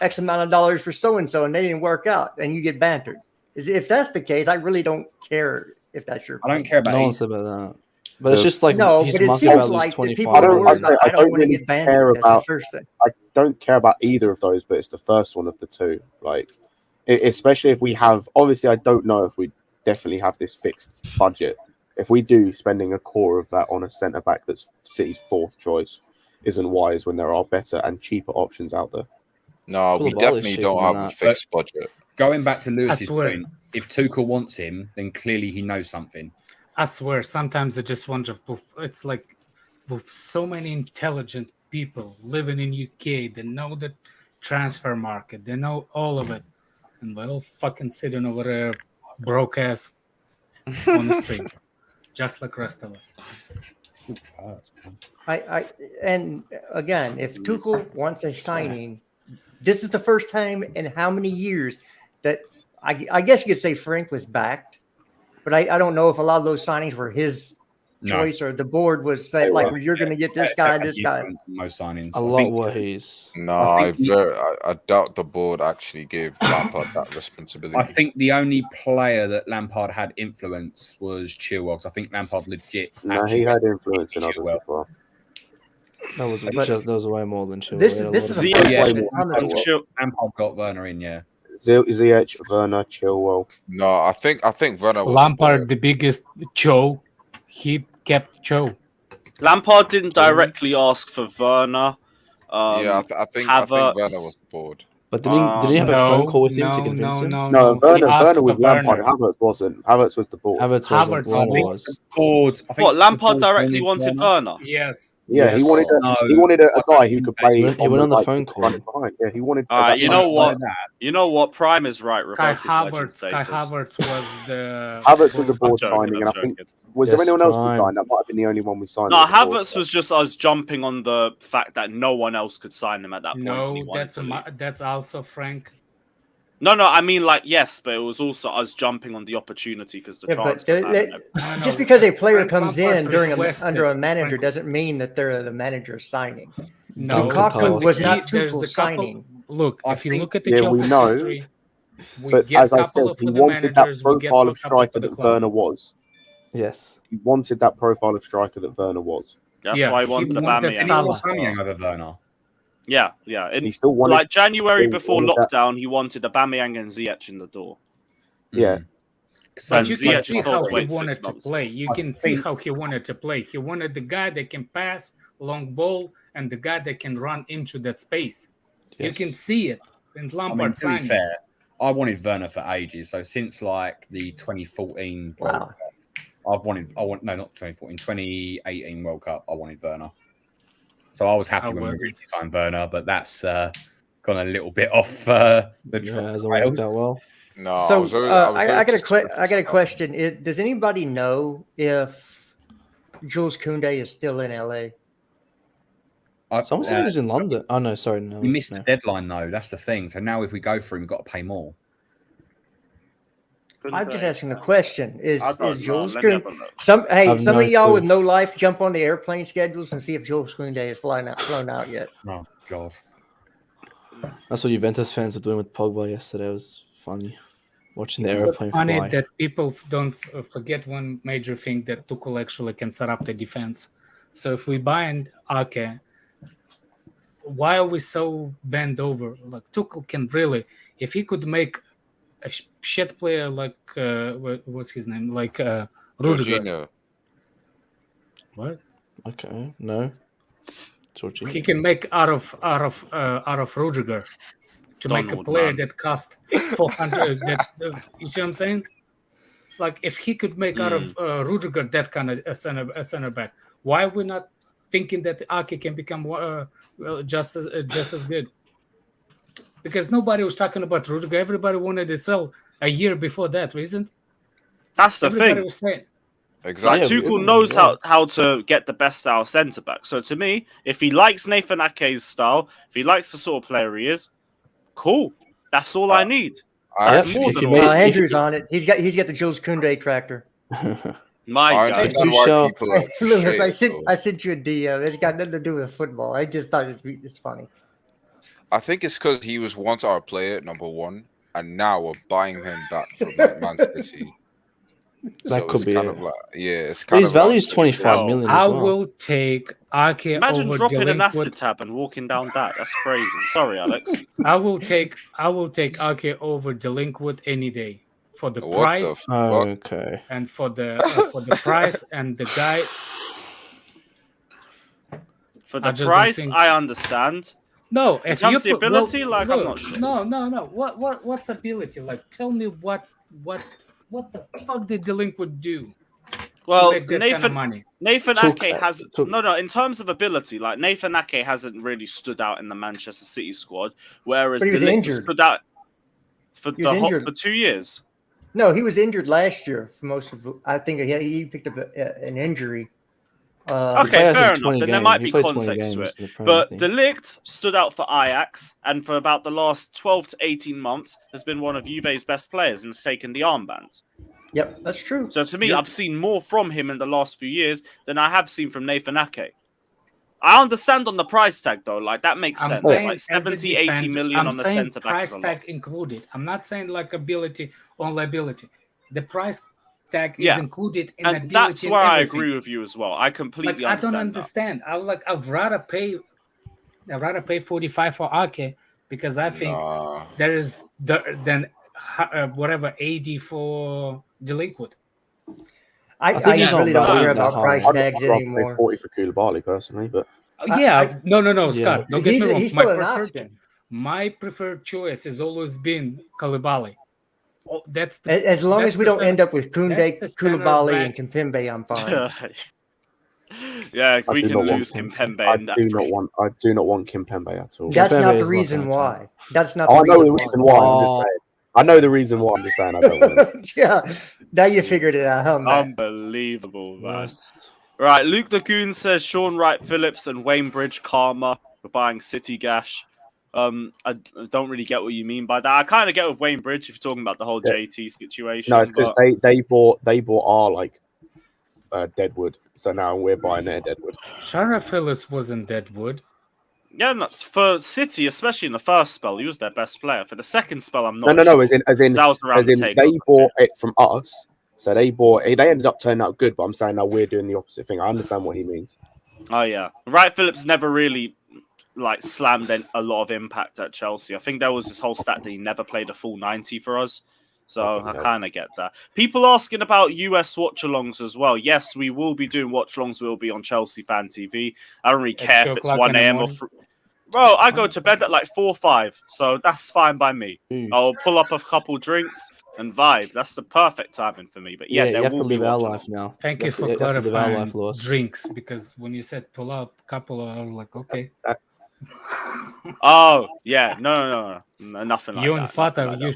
X amount of dollars for so and they didn't work out and you get bantered? If that's the case, I really don't care if that's your. I don't care about. No one said about that. But it's just his market value is 25. I don't really care about. I don't care about either of those, but it's the first one of the two. Like, especially if we have. Obviously, I don't know if we definitely have this fixed budget. If we do, spending a core of that on a centre back that's City's fourth choice isn't wise when there are better and cheaper options out there. No, we definitely don't have a fixed budget. Going back to Lewis's point, if Tuchel wants him, then clearly he knows something. I swear, sometimes I just wonder. It's like with so many intelligent people living in UK, they know the transfer market, they know all of it, and we're all fucking sitting over there, broke ass on the street, just like the rest of us. And again, if Tuchel wants a signing, this is the first time in how many years that I guess you could say Frank was backed. But I don't know if a lot of those signings were his choice or the board was saying, you're going to get this guy, this guy. Most signings. A lot were his. No, I doubt the board actually gave Lampard that responsibility. I think the only player that Lampard had influence was Chilwell. Because I think Lampard legit. No, he had influence in others as well. That was way more than Chilwell. This is Lampard got Werner in, yeah. Ziyech, Werner, Chilwell. No, I think Werner was Lampard, the biggest Joe. He kept Joe. Lampard didn't directly ask for Werner. I think Werner was bored. But did he have a phone call with him to convince him? No, Werner was Lampard. Havertz wasn't. Havertz was the board. Havertz was. What, Lampard directly wanted Werner? Yes. Yeah, he wanted a guy who could play. He went on the phone call. Yeah, he wanted. You know what? You know what? Prime is right. Kai Havertz was the. Havertz was a board signing, and I think was there anyone else we signed? That might have been the only one we signed. No, Havertz was just us jumping on the fact that no one else could sign him at that point. No, that's also Frank. No, I mean, yes, but it was also us jumping on the opportunity because the transfer. Just because a player comes in under a manager doesn't mean that they're the manager signing. No, Lukaku was not Tuchel's signing. Look, if you look at the Chelsea history, but as I said, he wanted that profile of striker that Werner was. Yes, he wanted that profile of striker that Werner was. That's why he wanted Aubameyang over Werner. Yeah. And he still wanted, January before lockdown, he wanted Aubameyang and Ziyech in the door. Yeah. But you can see how he wanted to play. You can see how he wanted to play. He wanted the guy that can pass long ball and the guy that can run into that space. Yes. You can see it in Lampard signings. I wanted Werner for ages. So since the 2014 World Cup, not 2014, 2018 World Cup, I wanted Werner. So I was happy when we really signed Werner, but that's gone a little bit off the trail. Hasn't worked out well. No. So I got a question. Does anybody know if Jules Kounde is still in LA? Someone said he was in London. Oh no, sorry, no. We missed the deadline though. That's the thing. So now if we go for him, we've got to pay more. I'm just asking the question. Is Jules Kounde? Some of y'all with no life jump on the airplane schedules and see if Jules Kounde is flown out yet. Oh God. That's what Juventus fans were doing with Pogba yesterday. It was funny watching the airplane fly. It's funny that people don't forget one major thing, that Tuchel actually can set up the defense. So if we buy Ake, why are we so bent over? Tuchel can really, if he could make a shit player like what's his name, like Rudiger. What? Okay, no. Jorginho. He can make out of Rudiger to make a player that cost 400. You see what I'm saying? Like if he could make out of Rudiger that kind of a center back, why are we not thinking that Ake can become just as good? Because nobody was talking about Rudiger. Everybody wanted to sell a year before that, isn't? That's the Everybody thing. Was saying. Exactly. Like Tuchel knows how to get the best out of centre back. So to me, if he likes Nathan Ake's style, if he likes the sort of player he is, cool. That's all I need. That's more than all. Andrew's on it. He's got the Jules Kounde tractor. My God. Lucas, I sent you a DM. It's got nothing to do with football. I just thought it's funny. I think it's because he was once our player, number one, and now we're buying him back from like, Man City. That could be kind of like, it's kind his of value is like, 25 million. I As well. will take Ake. Imagine over dropping an acid Delinquent. tab and walking down that. That's crazy. Sorry, Alex. I will take Ake over Delinquent any day for the What price. the Okay. And for the price and the guy. For the price, I understand. No, in terms of the ability, I'm not sure. No. What's ability? Like, tell me what the fuck did Delinquent do? Well, Nathan Ake has no. In terms of ability, like Nathan Ake hasn't really stood out in the Manchester City squad, whereas Delinquent stood out for 2 years. No, he was injured last year for most of. I think he picked up an injury. Okay, fair enough. Then there might be context to it. But De Ligt stood out for Ajax, and for about the last 12 to 18 months has been one of Juve's best players and has taken the armband. Yep, that's true. So to me, I've seen more from him in the last few years than I have seen from Nathan Ake. I understand on the price tag, though. Like, that makes sense. Like 70, 80 million on the centre back. Price tag included. I'm not saying like ability or liability. The price tag is included in ability. That's where I agree with you as well. I completely understand. I don't understand. I'd rather pay 45 for Ake because I think there is than whatever 80 for Delinquent. I really don't care about price tags anymore. 40 for Koulibaly personally, but no, Scott. Don't get me wrong. He's still an option. My preferred choice has always been Koulibaly. Oh, as long as we don't end up with Kounde, Koulibaly, and Kimpembe, I'm fine. Yeah, we can lose Kimpembe. I do not want Kimpembe at all. That's not the reason why. That's not. I know the reason why. I'm just saying. I know the reason why. I'm just saying. I don't want it. Yeah, now you figured it out, huh, man? Unbelievable, man. Yes. Right, Luke the Goon says Sean Wright Phillips and Wayne Bridge Karma for buying City Gash. I don't really get what you mean by that. I kind of get with Wayne Bridge if you're talking about the whole JT situation. No, it's because they bought our Deadwood, so now we're buying their Deadwood. Sean Phillips wasn't Deadwood. Yeah, no, for City, especially in the first spell, he was their best player. For the second spell, I'm not. No. Sure. As in, they bought it from us, so they ended up turning out good. But I'm saying now we're doing the opposite thing. I understand what he means. Oh yeah, Wright Phillips never really slammed a lot of impact at Chelsea. I think there was this whole stat that he never played a full 90 for us. So I kind of get that. People asking about US watch-alongs as well. Yes, we will be doing watch-alongs. We'll be on Chelsea Fan TV. I don't really care if it's 1 a.m. or... Bro, I go to bed at like 4 or 5. So that's fine by me. I'll pull up a couple drinks and vibe. That's the perfect timing for me. But yeah, there will be our life now. Thank you for clarifying drinks. Because when you said pull up a couple, I was like, okay. Oh, yeah. No. Nothing like that. You and Fata,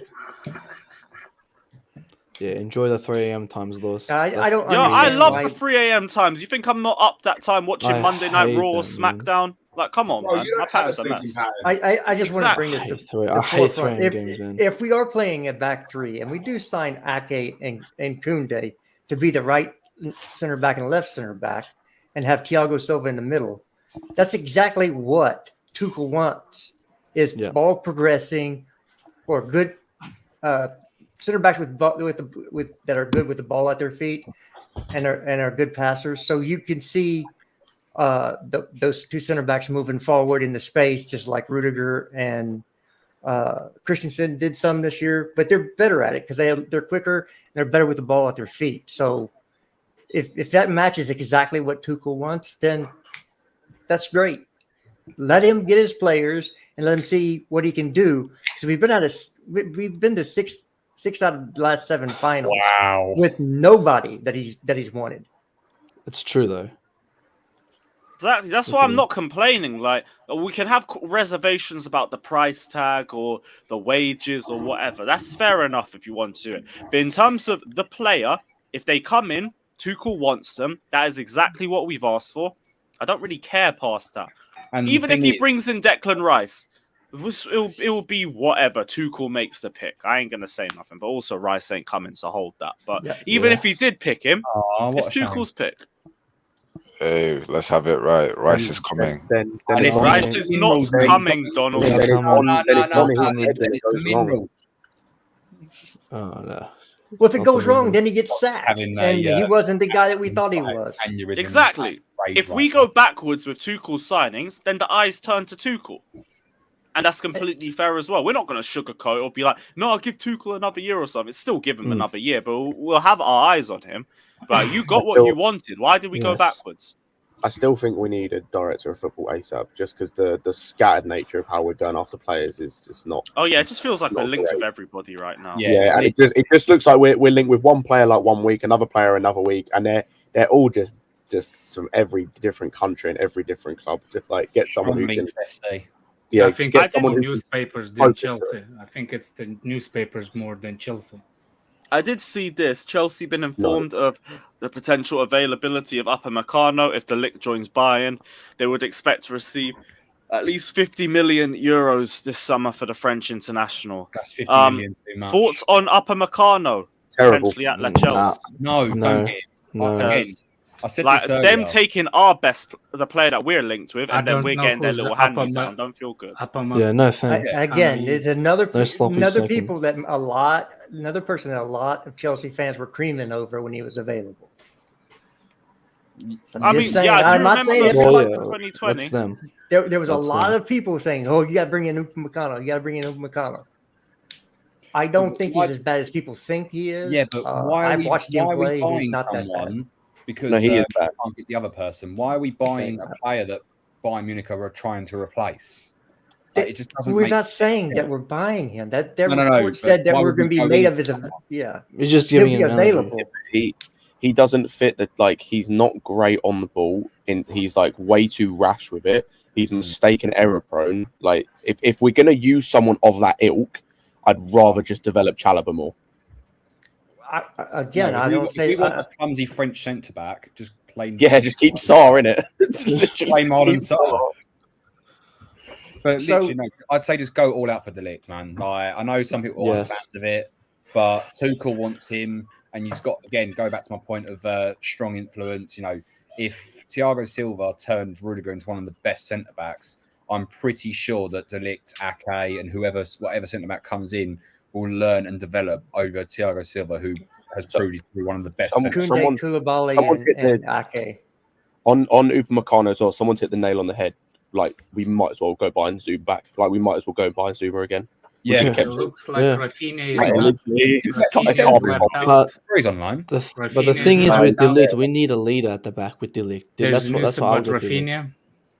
Yeah, enjoy the 3 a.m. times, Lewis. I don't. I love the 3 a.m. times. You think I'm not up that time watching Monday Night Raw or SmackDown? Like, come on, man. My patterns are mess. I just want to bring this to I hate 3 a.m. games, man. If we are playing a back three and we do sign Ake and Kounde to be the right center back and left center back and have Thiago Silva in the middle, that's exactly what Tuchel wants: is ball progressing or good. Center backs that are good with the ball at their feet and are good passers. So you can see those two center backs moving forward in the space, just like Rudiger and Christensen did some this year, but they're better at it because they're quicker and they're better with the ball at their feet. So if that matches exactly what Tuchel wants, then that's great. Let him get his players and let him see what he can do. Because we've been to six out of the last 7 finals. Wow. With nobody that he's wanted. It's true though. Exactly. That's why I'm not complaining. Like, we can have reservations about the price tag or the wages or whatever. That's fair enough if you want to. But in terms of the player, if they come in, Tuchel wants them. That is exactly what we've asked for. I don't really care past that. And even if he brings in Declan Rice, it will be whatever. Tuchel makes the pick. I ain't going to say nothing. But also Rice ain't coming, so hold that. But even if he did pick him, it's Tuchel's pick. Hey, let's have it right. Rice is coming. Then Rice is not coming, Donald. Well, if it goes wrong, then he gets sacked. And he wasn't the guy that we thought he was. Exactly. If we go backwards with Tuchel's signings, then the eyes turn to Tuchel. And that's completely fair as well. We're not going to sugarcoat or be like, no, I'll give Tuchel another year or something. Still give him another year, but we'll have our eyes on him. But you got what you wanted. Why did we go backwards? I still think we need a director of football ASAP, just because the scattered nature of how we're going after players is just not. Oh yeah, it just feels like we're linked with everybody right now. Yeah, and it just looks like we're linked with one player like 1 week, another player another week, and they're all just from every different country and every different club. Just like get someone who can. Yeah, I think it's the newspapers than Chelsea. I think it's the newspapers more than Chelsea. I did see this. Chelsea been informed of the potential availability of Upamecano if the Ligt joins Bayern. They would expect to receive at least 50 million euros this summer for the French international. That's 50 million too much. Thoughts on Upamecano potentially at La Chelsea? No, don't get it. Again, I said like this earlier. Them taking our the player that we're linked with, and then we're getting their little hand me down. Don't feel good. Yeah, no thanks. Again, it's another person that a lot of Chelsea fans were creaming over when he was available. So I'm not saying it's like 2020. That's them. There was a lot of people saying, "Oh, you got to bring in Upamecano. You got to bring in Upamecano." I don't think he's as bad as people think he is. Yeah, but I've watched him play. He's not that bad. Because he is bad. Can't get the other person. Why are we buying a player that Bayern Munich are trying to replace? It just doesn't. We're not saying that we're buying him. That their report said that we're going to be made of his. Yeah, he's just giving him available. He doesn't fit that. Like he's not great on the ball. He's like way too rash with it. He's mistake and error prone. Like if we're going to use someone of that ilk, I'd rather just develop Chalobah more. I don't say we want a clumsy French centre back. Just plain. Yeah, just keep Sarr in it. Play modern Sarr. But literally, no, I'd say just go all out for De Ligt, man. Like, I know some people aren't fans of it, but Tuchel wants him, and you've got go back to my point of strong influence. You know, if Thiago Silva turned Rudiger into one of the best centre backs, I'm pretty sure that De Ligt, Ake, and whatever centre back comes in will learn and develop over Thiago Silva, who has proved to be one of the best. Kounde, Koulibaly, and Ake. On Upamecano as well, someone's hit the nail on the head. Like, we might as well go buy and Zuma back. Like, we might as well go buy and Zuma again. Yeah, it looks like Raphinha is online. But the thing is with De Ligt, we need a leader at the back with De Ligt. That's what Raphinha.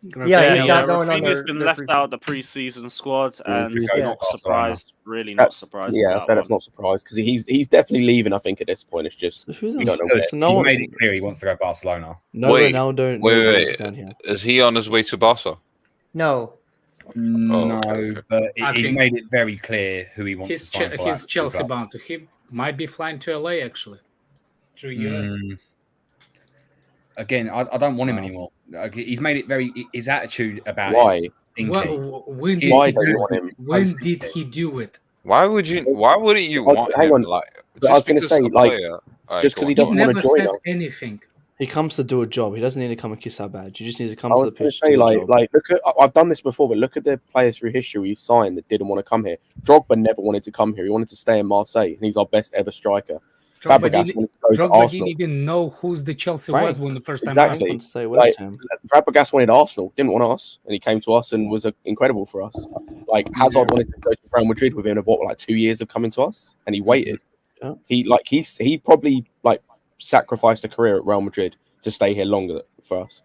Raphinha's been left out of the preseason squad, and not surprised. Really not surprised. Yeah, I said that's not surprised because he's definitely leaving. I think at this point, it's just we don't know. He made it clear he wants to go Barcelona. No, Ronaldo. Wait. Is he on his way to Barca? No. But he's made it very clear who he wants to sign. He's Chelsea bound. He might be flying to LA actually. 3 years. Again, I don't want him anymore. He's made it very. His attitude about why? When did he do it? Why wouldn't you want him? Like, I was going to say, like, just because he doesn't want to join us. Anything. He comes to do a job. He doesn't need to come and kiss our badge. He just needs to come to the pitch. I was going to say, like, look at. I've done this before, but look at the players through history we've signed that didn't want to come here. Drogba never wanted to come here. He wanted to stay in Marseille, and he's our best ever striker. Fabregas wanted to go Drogba didn't even know who's the Chelsea was when the first time. Exactly. Fabregas wanted Arsenal, didn't want us, and he came to us and was incredible for us. Like Hazard wanted to go to Real Madrid within about 2 years of coming to us, and he waited. Yeah. He probably sacrificed a career at Real Madrid to stay here longer for us.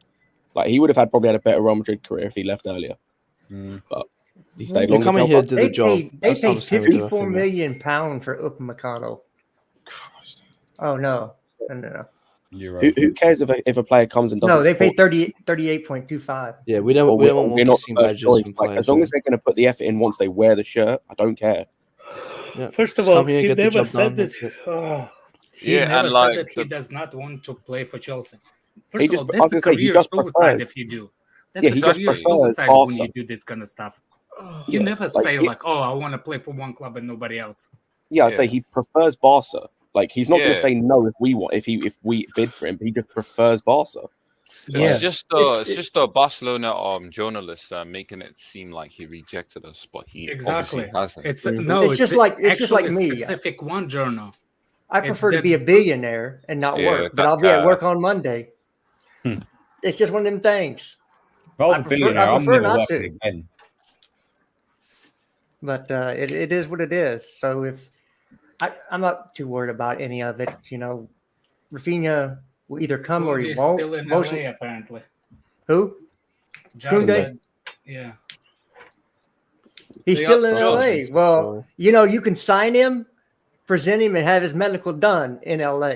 Like he would have probably had a better Real Madrid career if he left earlier. But he stayed longer. Coming here to the job. They paid £54 million for Upamecano. Christ. Oh no. Who cares if a player comes and doesn't? No, they paid 38.25. Yeah, we don't want more kissing badges from players. As long as they're going to put the effort in once they wear the shirt, I don't care. Yeah. First of all, he never said this. He never said that he does not want to play for Chelsea. First of all, that's a career suicide if you do. That's a career suicide when you do this kind of stuff. You never say I want to play for one club and nobody else. Yeah, I say he prefers Barca. Like he's not going to say no if we bid for him. He just prefers Barca. It's just the Barcelona journalists making it seem like he rejected us, but he obviously hasn't. It's just like me. Specific one journal. I prefer to be a billionaire and not work, but I'll be at work on Monday. It's just one of them things. If I was a billionaire, I'm never working again. But it is what it is. So if I'm not too worried about any of it, Raphinha will either come or he won't. Still in LA, apparently. Who? Kounde? Yeah. He's still in LA. Well, you can sign him, present him, and have his medical done in LA.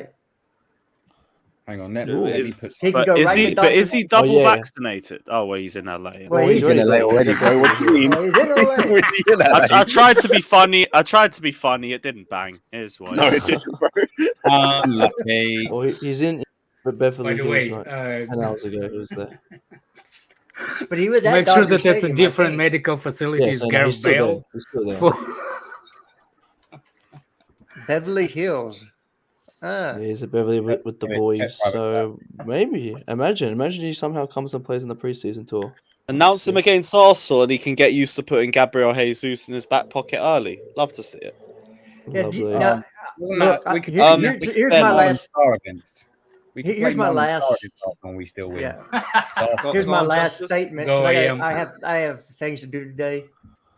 Hang on, is he double vaccinated? Oh, well, he's in LA. Well, he's in LA already, bro. What do you mean? He's in LA. I tried to be funny. It didn't bang. Here's why. No, it didn't, bro. Unlucky. Well, he's in Beverly Hills, right? 10 hours ago, he was there. But he was at Make sure that that's a different medical facility. Is Gareth Bale? He's still there. Beverly Hills. Yeah, he's at Beverly with the boys. So maybe imagine he somehow comes and plays in the preseason tour. Announce him against Arsenal, and he can get used to putting Gabriel Jesus in his back pocket early. Love to see it. Yeah, here's my last star against. Here's my last. Arsenal, we still win. Yeah. Here's my last statement. Go I have things to do today.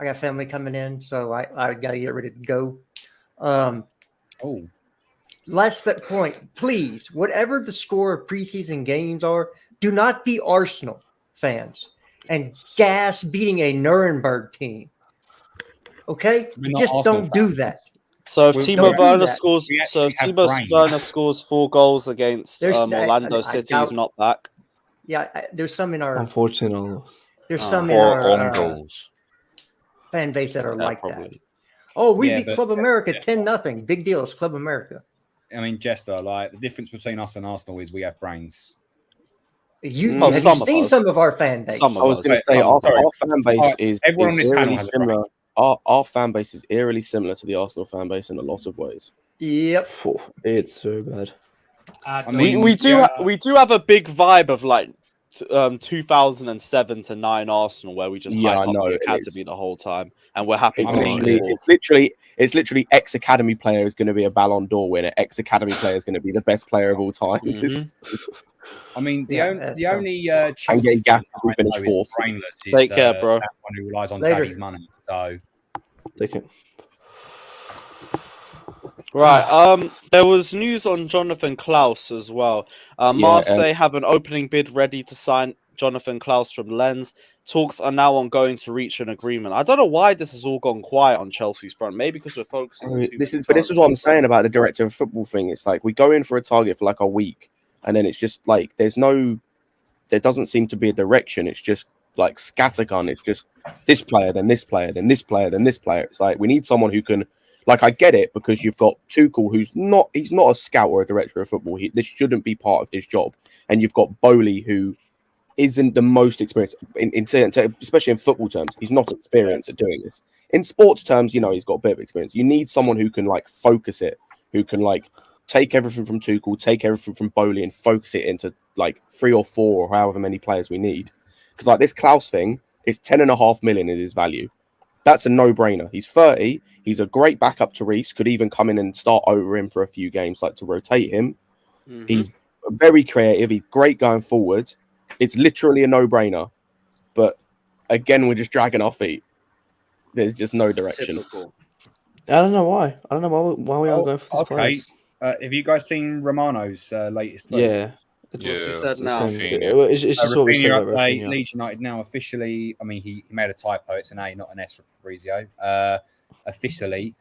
I got family coming in, so I got to get ready to go. Last point, please. Whatever the score of preseason games are, do not be Arsenal fans and gas beating a Nuremberg team. Okay, just don't do that. So if Timo Werner scores 4 goals against Orlando City, he's not back. Yeah, there's some in our. Unfortunately, there's some in our fan base that are like that. Oh, we beat Club America 10-0. Big deal. It's Club America. I mean, Jester, the difference between us and Arsenal is we have brains. Have you seen some of our fan base? I was going to say our fan base is eerily similar. Our fan base is eerily similar to the Arsenal fan base in a lot of ways. Yep, it's so bad. We do have a big vibe of 2007 to 9 Arsenal, where we just hype up the academy the whole time, and we're happy. It's literally ex-academy player is going to be a Ballon d'Or winner. Ex-academy player is going to be the best player of all time. I mean, the only Chelsea brainless is take care, bro. That one who relies on daddy's money. So take it. Right. There was news on Jonathan Klaus as well. Marseille have an opening bid ready to sign Jonathan Klaus from Lens. Talks are now ongoing to reach an agreement. I don't know why this has all gone quiet on Chelsea's front. Maybe because we're focusing. This is what I'm saying about the director of football thing. It's like we go in for a target for a week, and then it's just like there doesn't seem to be a direction. It's just like scattergun. It's just this player, then this player, then this player, then this player. It's like we need someone who can. I get it because you've got Tuchel, he's not a scout or a director of football. This shouldn't be part of his job. And you've got Bowley, who isn't the most experienced, especially in football terms. He's not experienced at doing this. In sports terms, he's got a bit of experience. You need someone who can focus it, who can take everything from Tuchel, take everything from Bowley and focus it into 3 or 4 or however many players we need. Because this Klaus thing is 10.5 million in his value. That's a no-brainer. He's 30. He's a great backup to Reece. Could even come in and start over him for a few games, to rotate him. Mm-hmm. He's very creative. He's great going forward. It's literally a no-brainer. But again, we're just dragging our feet. There's just no direction. I don't know why. I don't know why we aren't going for this place. Have you guys seen Romano's latest tweet? Yeah. It's just what we said about Raphinha. Leeds United now officially, I mean, he made a typo. It's an A, not an S for Fabrizio. Officially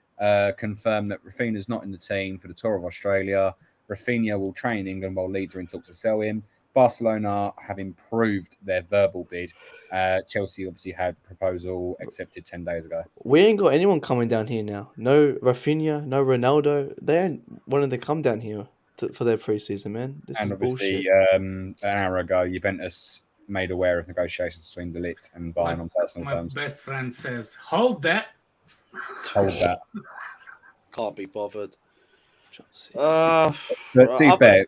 confirmed that Raphinha is not in the team for the Tour of Australia. Raphinha will train in England while Leeds are in talks to sell him. Barcelona have improved their verbal bid. Chelsea obviously had proposal accepted 10 days ago. We ain't got anyone coming down here now. No Raphinha, no Ronaldo. They ain't wanting to come down here for their preseason, man. This is bullshit. An hour ago, Juventus made aware of negotiations between Ligt and Bayern on personal terms. My best friend says, "Hold that." Hold that. Can't be bothered. But to be fair,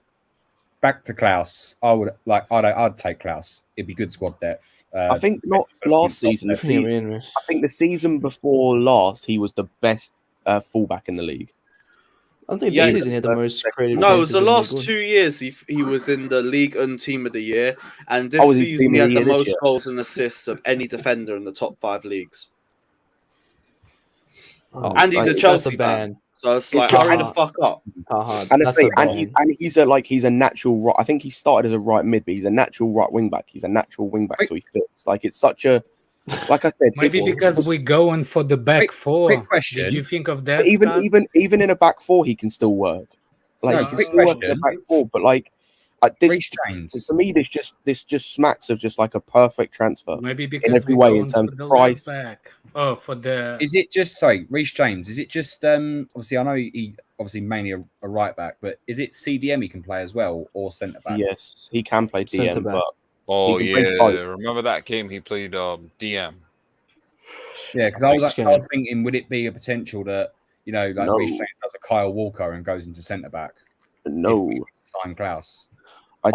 back to Klaus. I'd take Klaus. It'd be good squad depth. I think not last season. I think the season before last, he was the best fullback in the league. I think this season he had the most creative. No, it was the last 2 years he was in the league and team of the year, and this season he had the most goals and assists of any defender in the top 5 leagues. And he's a Chelsea fan, so it's like, hurry the fuck up. He's a natural right. I think he started as a right mid, but he's a natural right wing back. He's a natural wing back, so he fits. Like it's such a. Like I said, maybe because we're going for the back four. Quick question. Did you think of that? Even in a back four, he can still work. Like he can still work in a back four, but like this for me, this just smacks of just like a perfect transfer. Maybe because in every way in terms of price. Is it just Reece James? Is it just obviously I know he obviously mainly a right back, but is it CDM he can play as well or centre back? Yes, he can play DM, but. Oh yeah, remember that game he played DM? Yeah, because I was thinking, would it be a potential that Reece James does a Kyle Walker and goes into centre back? No, sign Klaus. I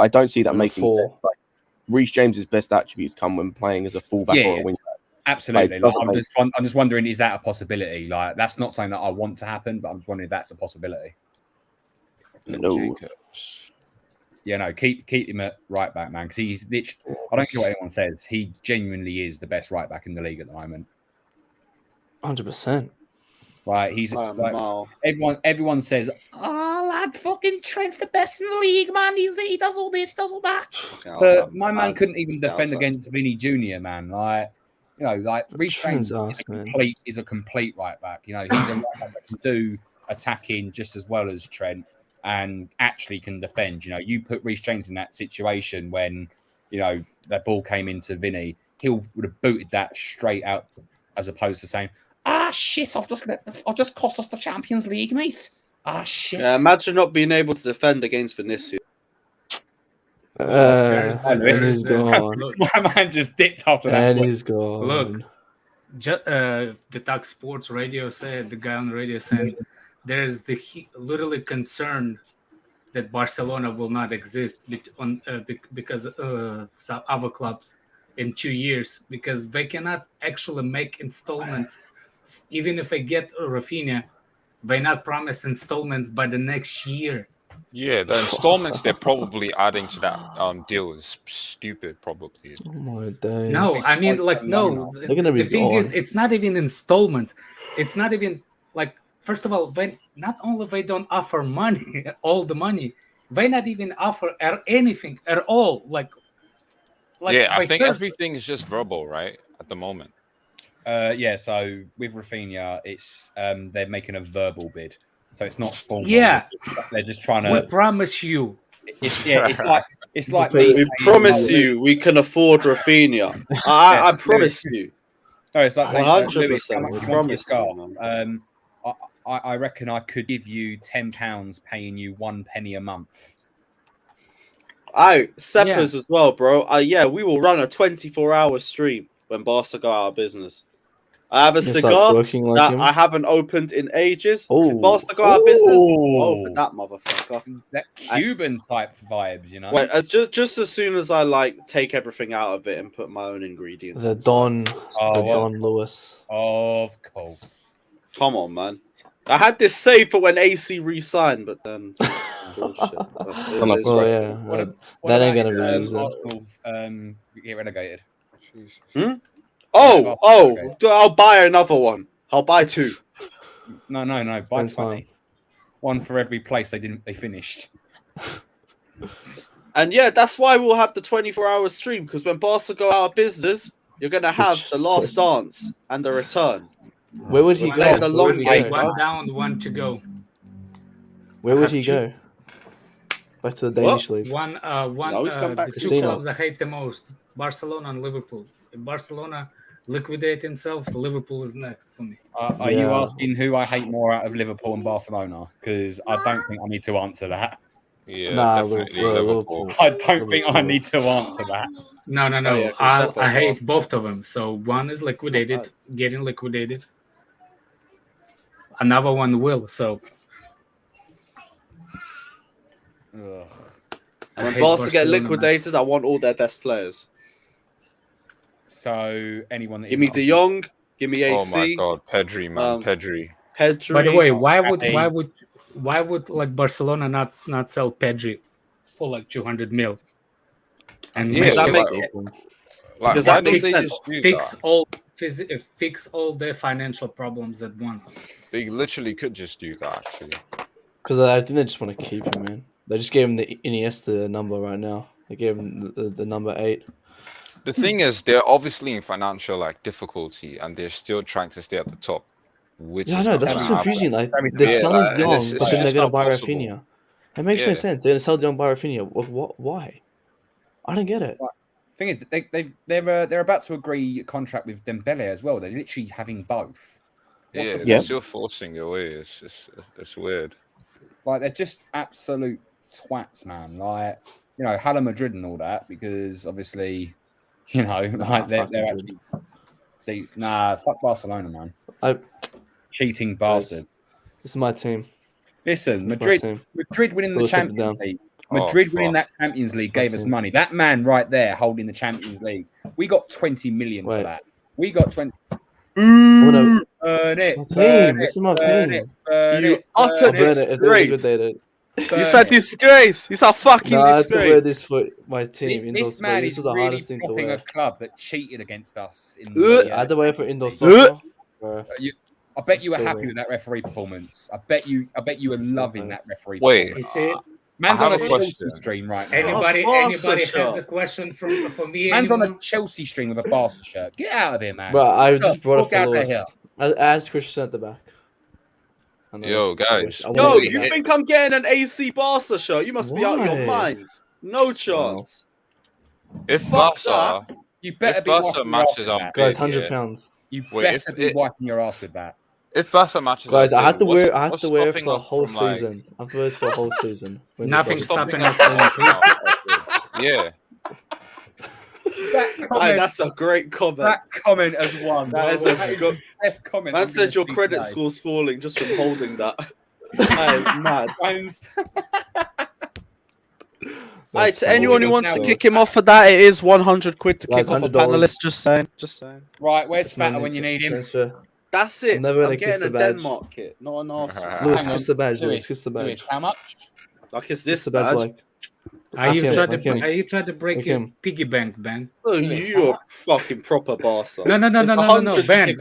don't see that making sense. Like Reece James's best attributes come when playing as a fullback or a wing back. Absolutely. I'm just wondering, is that a possibility? Like that's not something that I want to happen, but I'm just wondering if that's a possibility. No. Yeah, no, keep him at right back, man, because he's literally, I don't care what anyone says, he genuinely is the best right back in the league at the moment. 100%. Right, he's everyone says, "Oh, lad, fucking Trent's the best in the league, man. He does all this, does all that." But my man couldn't even defend against Vinny Jr., man. Like, Reece James is a complete right back. He's a right back that can do attacking just as well as Trent. And actually can defend. You put Reece James in that situation when, that ball came into Vinny, he would have booted that straight out as opposed to saying, shit, I've just cost us the Champions League, mate. Shit. Yeah, imagine not being able to defend against Vinicius. He's gone. My man just dipped after that. And he's gone. Look, the Talk Sports radio said, the guy on the radio said, there's literally concerned that Barcelona will not exist because of some other clubs in 2 years because they cannot actually make installments. Even if they get Raphinha, they not promise installments by the next year. Yeah, the installments they're probably adding to that deal is stupid, probably. Oh my days. No, I mean, no. The thing is, it's not even installments. It's not even like. First of all, not only they don't offer money, all the money, they not even offer anything at all. I think everything is just verbal, right? At the moment. So with Raphinha, it's they're making a verbal bid, so it's not formal. Yeah, they're just trying to. We promise you. It's like we promise you we can afford Raphinha. I promise you. No, it's like 100%. We promise you, man. I reckon I could give you £10 paying you 1 penny a month. Seppers as well, bro. We will run a 24-hour stream when Barca go out of business. I have a cigar that I haven't opened in ages. If Barca go out of business, open that motherfucker. That Cuban type vibes, Wait, just as soon as I take everything out of it and put my own ingredients. The Don Lewis. Of course. Come on, man. I had this saved for when AC re-signed, but then bullshit. That ain't gonna be used. Arsenal get relegated. I'll buy another one. I'll buy 2. No. Buy 20. One for every place they finished. And yeah, that's why we'll have the 24-hour stream, because when Barca go out of business, you're gonna have the last dance and the return. Where would he go? The long game. 1 down, 1 to go. Where would he go? Back to the Danish league. The 2 clubs I hate the most: Barcelona and Liverpool. If Barcelona liquidate himself, Liverpool is next for me. Are you asking who I hate more out of Liverpool and Barcelona? Because I don't think I need to answer that. Yeah, definitely Liverpool. I don't think I need to answer that. No. Yeah, I hate both of them. So one is liquidated, getting liquidated. Another one will. So when Barca get liquidated, I want all their best players. So anyone that give me De Jong, give me AC. Oh my God, Pedri, man, Pedri. By the way, why would like Barcelona not sell Pedri for like 200 mil? And does that make sense? Fix all their financial problems at once. They literally could just do that, actually. Because I think they just want to keep him, man. They just gave him the Iniesta number right now. They gave him the number 8. The thing is, they're obviously in financial difficulty, and they're still trying to stay at the top. Which I know, that's what's confusing. Like, they're selling Young, but then they're going to buy Raphinha. It makes no sense. They're going to sell Young, buy Raphinha. Why? I don't get it. Thing is, they're about to agree a contract with Dembele as well. They're literally having both. They're still forcing their way. It's weird. Like, they're just absolute twats, man. Like, Hala Madrid and all that, because obviously, like they're actually fuck Barcelona, man. Cheating bastard. This is my team. Listen, Madrid winning the Champions League. Madrid winning that Champions League gave us money. That man right there holding the Champions League. We got 20 million for that. We got 20. Burn it. This is my team. You utter disgrace. You said disgrace. You said fucking disgrace. I had to wear this for my team. This man is really propping a club that cheated against us. I had to wear it for indoor soccer. I bet you were happy with that referee performance. I bet you were loving that referee. Wait, man's on a Chelsea stream right now. Anybody has a question for me? Man's on a Chelsea stream with a Barca shirt. Get out of here, man. Bro, I just brought it for Lewis. As Christian at the back. Yo, guys. Yo, you think I'm getting an AC Barca shirt? You must be out of your mind. No chance. If Barca, you better be Barca matches up, guys, £100. You better be wiping your ass with that. If Barca matches, guys, I have to wear it for a whole season. I have to wear this for a whole season. Nothing's stopping us. Yeah. That's a great comment. That comment has won. That is a good best comment. Man said your credit score's falling just from holding that. That is mad. Right, to anyone who wants to kick him off for that, it is 100 quid to kick off a panelist. Just saying. Right, where's Fatter when you need him? That's it. I'm getting a Denmark kit, not an Arsenal. Lewis, kiss the badge. Lewis, kiss the badge. How much? Like, is this the badge? Are you trying to break your piggy bank, Ben? Oh, you're fucking proper Barca. No, Ben.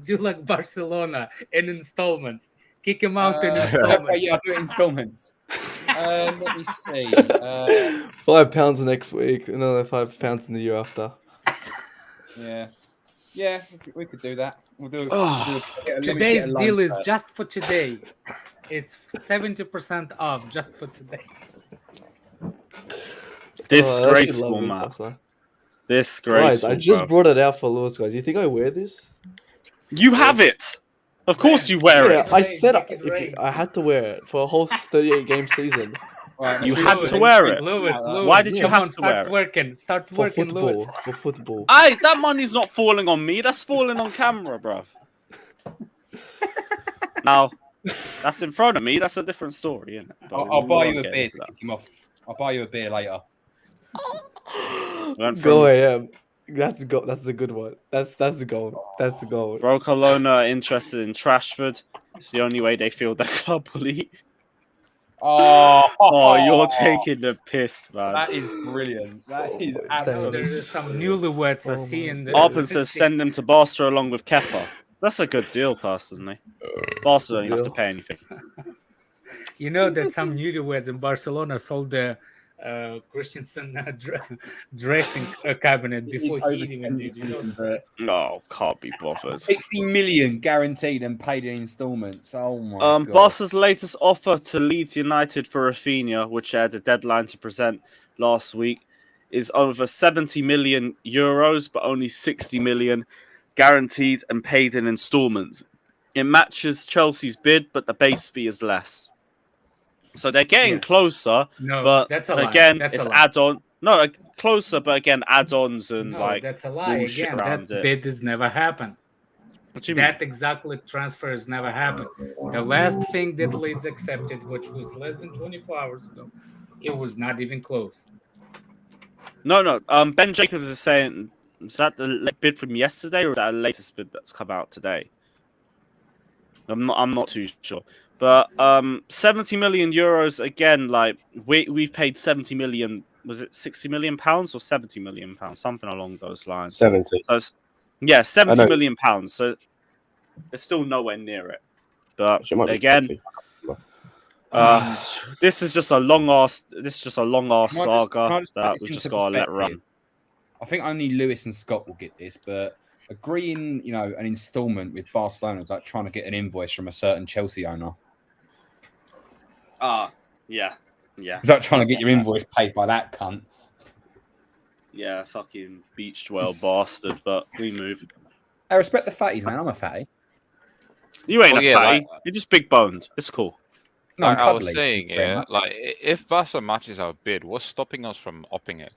Do like Barcelona in installments. Kick him out in installments. Yeah, I'll do it in installments. Let me see. £5 next week, another £5 in the year after. Yeah, we could do that. We'll do Today's deal is just for today. It's 70% off just for today. Disgraceful, man. Disgraceful. Guys, I just brought it out for Lewis, guys. You think I wear this? You have it. Of course you wear it. I said I had to wear it for a whole 38-game season. You had to wear it. Lewis, why did you have to wear it? Start working, Lewis. For football. That money's not falling on me. That's falling on camera, bro. Now, that's in front of me. That's a different story, isn't it? I'll buy you a beer to kick him off. I'll buy you a beer later. Go away, That's go. That's a good one. That's the goal. That's the goal. Barcelona are interested in Rashford. It's the only way they feel their club will eat. Oh, you're taking the piss, man. That is brilliant. That is absolutely. There's some newlyweds I see in the. Arpin says send them to Barca along with Kepa. That's a good deal, personally. Barca don't have to pay anything. You know that some newlyweds in Barcelona sold the Christensen dressing cabinet before he even did. You know that? No, can't be bothered. 60 million guaranteed and paid in installments. Oh my god. Barca's latest offer to Leeds United for Raphinha, which had a deadline to present last week, is over 70 million euros, but only 60 million guaranteed and paid in installments. It matches Chelsea's bid, but the base fee is less. So they're getting closer, but that's a again, lie. it's add-on. No, closer, but again, add-ons and that's a lie. Again, that bid has never happened. What do you mean? That exactly transfer has never happened. The last thing that Leeds accepted, which was less than 24 hours ago, it was not even close. No. Ben Jacobs is saying, is that the bid from yesterday, or is that the latest bid that's come out today? I'm not too sure. But 70 million euros again. Like we've paid 70 million. Was it 60 million pounds or 70 million pounds? Something along those lines. 70. So it's, 70 million pounds. So it's still nowhere near it. But again, this is just a long ass. This is just a long ass saga that we just gotta let run. I think only Lewis and Scott will get this, but agreeing, an installment with Barcelona is like trying to get an invoice from a certain Chelsea owner. Yeah. Is that trying to get your invoice paid by that cunt? Yeah, fucking beached well bastard, but we move. I respect the fatties, man. I'm a fatty. You ain't a fatty. You're just big boned. It's cool. No, I was saying, if Barca matches our bid, what's stopping us from upping it?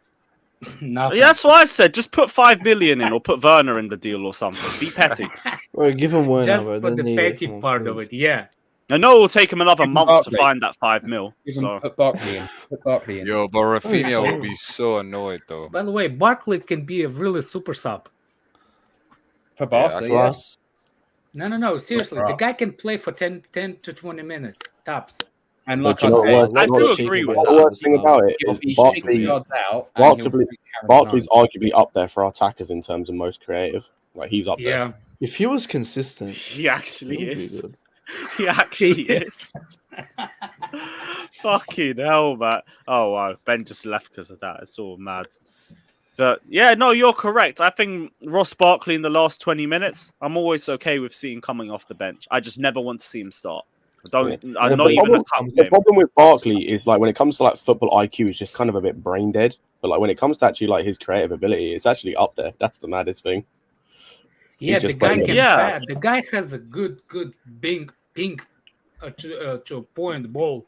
Nothing. Yeah, that's what I said. Just put 5 million in, or put Werner in the deal, or something. Be petty. Well, give him Werner. Just for the petty part of it, yeah. I know it will take him another month to find that 5 mil. So put Barkley in. Yo, but Raphinha will be so annoyed though. By the way, Barkley can be a really super sub. For Barca, No. Seriously, the guy can play for 10 to 20 minutes tops. And like I said, I do agree with that. The worst thing about it is Barkley's arguably up there for attackers in terms of most creative. Like he's up there. If he was consistent, he actually is. He actually is. Fucking hell, man. Oh, wow. Ben just left because of that. It's all mad. But, yeah, no, you're correct. I think Ross Barkley in the last 20 minutes, I'm always okay with seeing coming off the bench. I just never want to see him start. The problem with Barkley is, like, when it comes to, like, football IQ, it's just kind of a bit brain dead. But, like, when it comes to actually, like, his creative ability, it's actually up there. That's the maddest thing. Yeah, the guy can bat. The guy has a good ping to a point ball,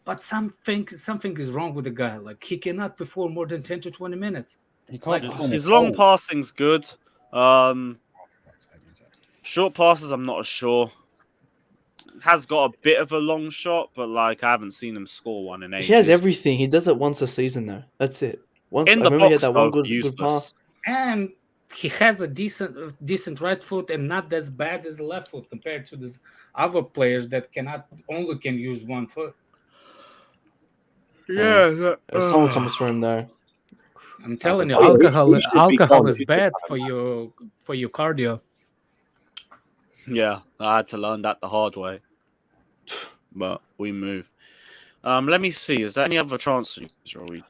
but something is wrong with the guy. Like he cannot perform more than 10 to 20 minutes. He can't. His long passing's good. Short passes, I'm not as sure. Has got a bit of a long shot, but like I haven't seen him score one in ages. He has everything. He does it once a season, though. That's it. Once in the box, he had that one good pass. And he has a decent right foot and not as bad as left foot compared to these other players that can use one foot. Yeah, if someone comes for him there. I'm telling you, alcohol is bad for your cardio. Yeah, I had to learn that the hard way. But we move. Let me see. Is there any other transfers? Or we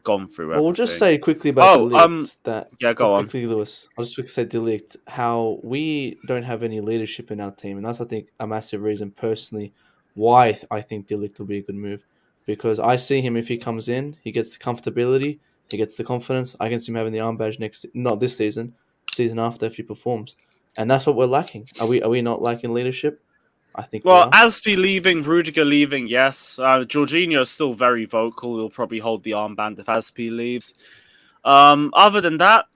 gone through everything? Well, we'll just say quickly about Ligt go on. Quickly, Lewis. I'll just quickly say Ligt, how we don't have any leadership in our team, and that's I think a massive reason personally why I think Ligt will be a good move. Because I see him if he comes in, he gets the comfortability, he gets the confidence. I can see him having the arm badge not this season after if he performs, and that's what we're lacking. Are we not lacking leadership? I think. Well, Azpi leaving, Rudiger leaving, yes. Jorginho is still very vocal. He'll probably hold the armband if Azpi leaves. Other than that,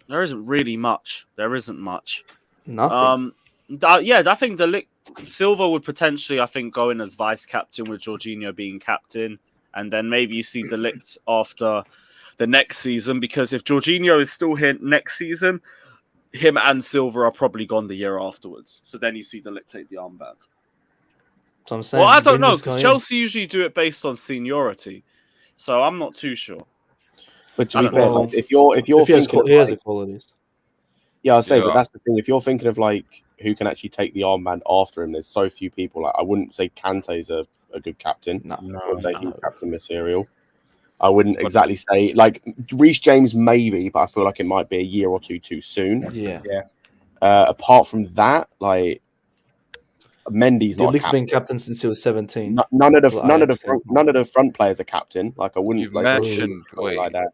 there isn't really much. There isn't much. Nothing. I think Silva would potentially, I think, go in as vice captain with Jorginho being captain, and then maybe you see De Ligt after the next season, because if Jorginho is still here next season, him and Silva are probably gone the year afterwards. So then you see the Ligt take the armband. So I'm saying, well, I don't know, because Chelsea usually do it based on seniority. So I'm not too sure. But to be fair, like, if you're thinking, he has the qualities. Yeah, I'll say, but that's the thing. If you're thinking of like who can actually take the armband after him, there's so few people. Like, I wouldn't say Kante's a good captain. No, I would say he's captain material. I wouldn't exactly say like Reece James maybe, but I feel like it might be a year or two too soon. Yeah. Apart from that, like Mendy's not. Lig's been captain since he was 17. None of the front players are captain. Like I wouldn't. You mentioned like that.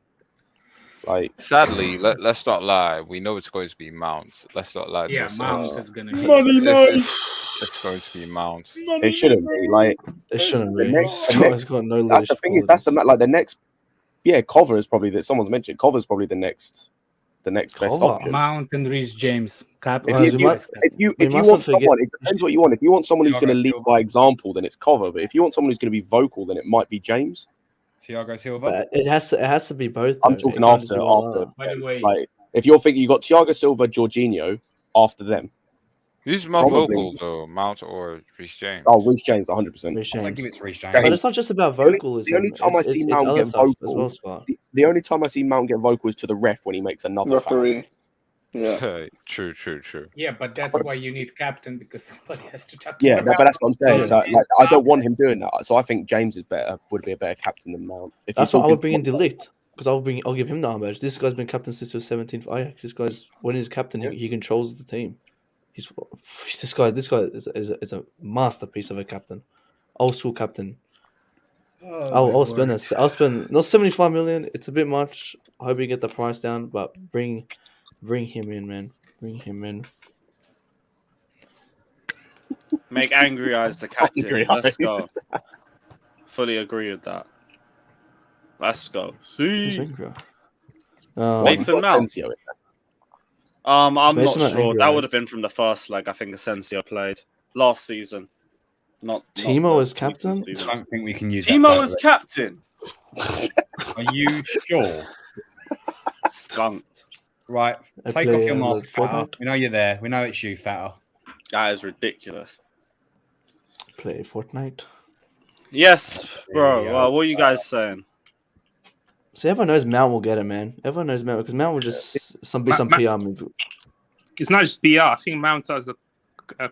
Like sadly, let's not lie. We know it's going to be Mount. Let's not lie. Yeah, Mount is going to be money night. It's going to be Mount. It shouldn't be like it shouldn't be. He's got no leadership. That's the thing. That's the next. Yeah, Cover is probably that. Someone's mentioned Cover's probably the next best option. Mount and Reece James. If you want someone, it depends what you want. If you want someone who's going to lead by example, then it's Cover. But if you want someone who's going to be vocal, then it might be James. Thiago Silva. But it has to be both. I'm talking after. By the way, like if you're thinking you got Thiago Silva, Jorginho after them. Who's more vocal though, Mount or Reece James? Oh, Reece James, 100%. I give it to Reece James. But it's not just about vocalism. The only time I see Mount get vocal, well, the only time I see Mount get vocal is to the ref when he makes another referee. foul. Yeah. True. Yeah, but that's why you need captain, because somebody has to talk. Yeah, but that's what I'm saying. So, like, I don't want him doing that. So I think James would be a better captain than Mount. That's what I would bring in Ligt, because I'll give him the arm badge. This guy's been captain since he was 17 for Ajax. This guy's when he's captain, he controls the team. This guy is a masterpiece of a captain, old school captain. I'll spend not 75 million. It's a bit much. I hope you get the price down, but bring him in, man. Bring him in. Make Angry Eyes the captain. Let's go. Fully agree with that. Let's go. See. Mason Mount. I'm not sure. That would have been from the first leg. I think Asensio played last season. Not Timo as captain. I don't think we can use Timo as captain. Are you sure? Skunked. Right. Take off your mask, Fatter. We know you're there. We know it's you, Fatter. That is ridiculous. Play Fortnite. Yes, bro. Well, what are you guys saying? See, everyone knows Mount will get it, man. Everyone knows Mount because Mount will just be some PR move. It's not just PR. I think Mount has the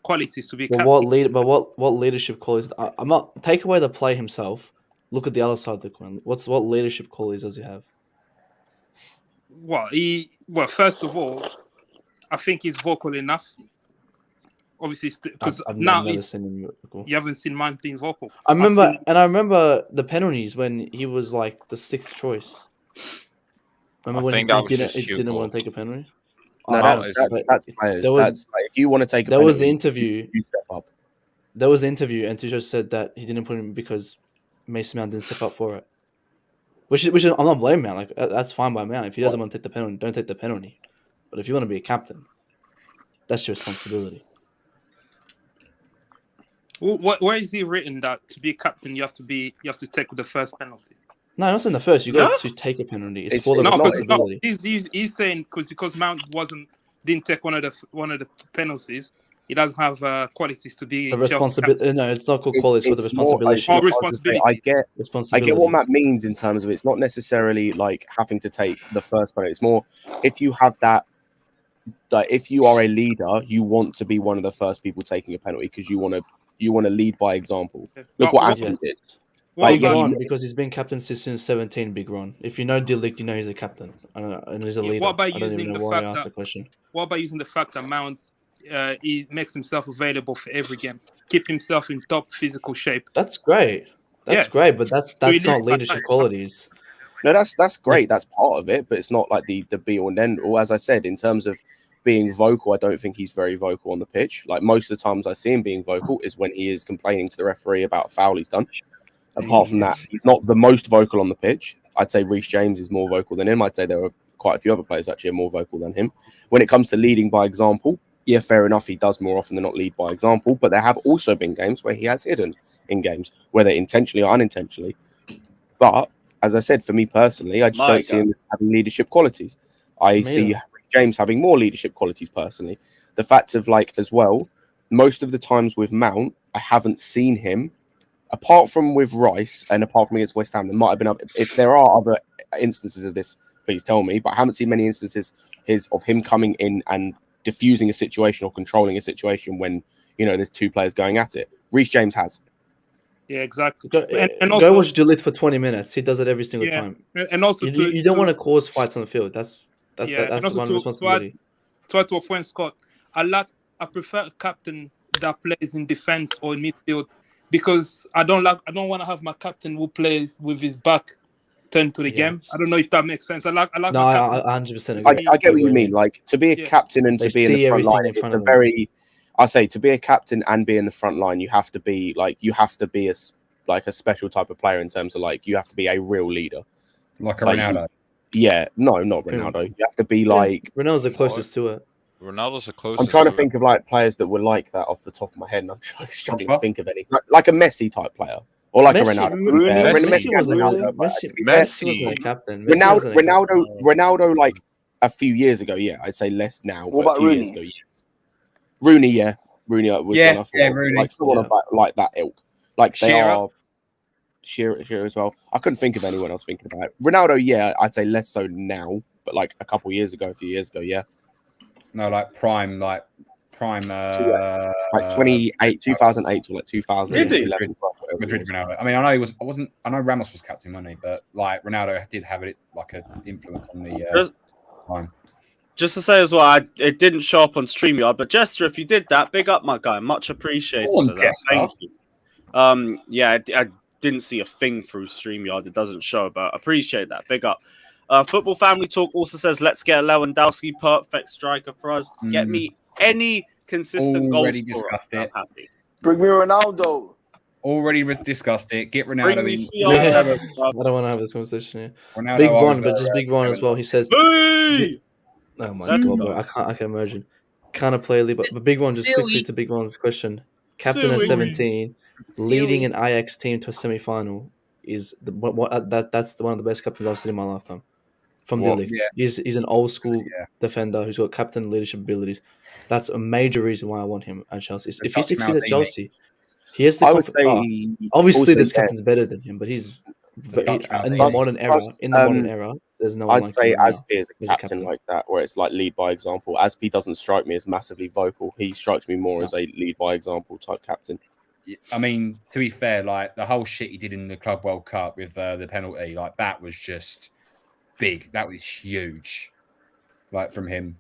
qualities to be captain. What leadership qualities? I'm not take away the play himself. Look at the other side of the coin. What leadership qualities does he have? Well, first of all, I think he's vocal enough. Obviously, because now you haven't seen Mount being vocal. I remember the penalties when he was like the sixth choice. Remember when he didn't want to take a penalty? No, that's players. That's like if you want to take a penalty, was the interview. You step up. There was the interview, and Tuchel said that he didn't put him because Mason Mount didn't step up for it. Which is, I'm not blaming Mount. Like that's fine by Mount. If he doesn't want to take the penalty, don't take the penalty. But if you want to be a captain, that's your responsibility. Where is he written that to be a captain you have to take the first penalty? No, not in the first. You got to take a penalty. It's for the responsibility. He's saying because Mount didn't take one of the penalties. He doesn't have qualities to be the responsibility. No, it's not called qualities, but the responsibility. Responsibility. I get what Matt means in terms of it's not necessarily like having to take the first penalty. It's more if you have that. Like if you are a leader, you want to be one of the first people taking a penalty because you want to lead by example. Look what Azpilicueta did. Big Ron, because he's been captain since 17. Big Ron. If you know Ligt, you know he's a captain and he's a leader. What about using the fact that Mount he makes himself available for every game, keep himself in top physical shape? That's great. That's great, but that's not leadership qualities. No, that's great. That's part of it, but it's not like the be all and end all. As I said, in terms of being vocal, I don't think he's very vocal on the pitch. Like most of the times I see him being vocal is when he is complaining to the referee about a foul he's done. Apart from that, he's not the most vocal on the pitch. I'd say Reece James is more vocal than him. I'd say there are quite a few other players actually are more vocal than him. When it comes to leading by example, yeah, fair enough. He does more often than not lead by example, but there have also been games where he has hidden in games, whether intentionally or unintentionally. But as I said, for me personally, I just don't see him having leadership qualities. I see James having more leadership qualities personally. The fact of like as well, most of the times with Mount, I haven't seen him, apart from with Rice and apart from against West Ham. There might have been if there are other instances of this, please tell me. But I haven't seen many instances of him coming in and diffusing a situation or controlling a situation when there's two players going at it. Reece James has. Yeah, exactly. And also, go watch Ligt for 20 minutes. He does it every single time. And also, you don't want to cause fights on the field. That's the one responsibility. To add to a point, Scott, I prefer a captain that plays in defense or in midfield because I don't want to have my captain who plays with his back turned to the game. I don't know if that makes sense. I like. No, I 100%. I get what you mean. Like to be a captain and to be in the front line, it's a very. I say to be a captain and be in the front line, you have to be a special type of player in terms of like you have to be a real leader, like a Ronaldo. Yeah, no, not Ronaldo. You have to be like Ronaldo's the closest to it. Ronaldo's the closest. I'm trying to think of like players that were like that off the top of my head, and I'm struggling to think of any. Like a Messi type player, or like Messi, a Ronaldo. Messi wasn't a captain. Ronaldo, like a few years ago, yeah, I'd say less now. What but about a few Rooney? years ago, yes. Rooney, yeah, Rooney was one I thought, Rooney. like someone of that ilk. Like they are Shearer as well. I couldn't think of anyone else thinking about it. Ronaldo, yeah, I'd say less so now, but like a few years ago, yeah. No, like prime, like 2008 to like 2011. Madrid Ronaldo. I mean, I know Ramos was captain, wasn't he? But like Ronaldo did have it like an influence on the time. Just to say as well, it didn't show up on StreamYard, but Jester, if you did that, big up, my guy. Much appreciated for that. Thank you. I didn't see a thing through StreamYard. It doesn't show, but appreciate that. Big up. Football Family Talk also says, let's get a Lewandowski, perfect striker for us. Get me any consistent goal scorer. I'm happy. Bring me Ronaldo. Already discussed it. Get Ronaldo in. I don't want to have this conversation here. Ronaldo big one, but just big one as well. He says, hey! Oh my god, bro. I can imagine. Kind of play, but big one, just quickly to big one's question. Captain at 17, leading an Ajax team to a semi-final is that's one of the best captains I've seen in my lifetime. From the league, he's an old school defender who's got captain leadership abilities. That's a major reason why I want him at Chelsea. If he succeeds at Chelsea, he has the. Obviously, this captain's better than him, but he's in the modern era. There's no. I'd say Azpi is a captain like that, where it's like lead by example. Azpi doesn't strike me as massively vocal. He strikes me more as a lead by example type captain. I mean, to be fair, like the whole shit he did in the Club World Cup with the penalty, like that was just big. That was huge. Like from him.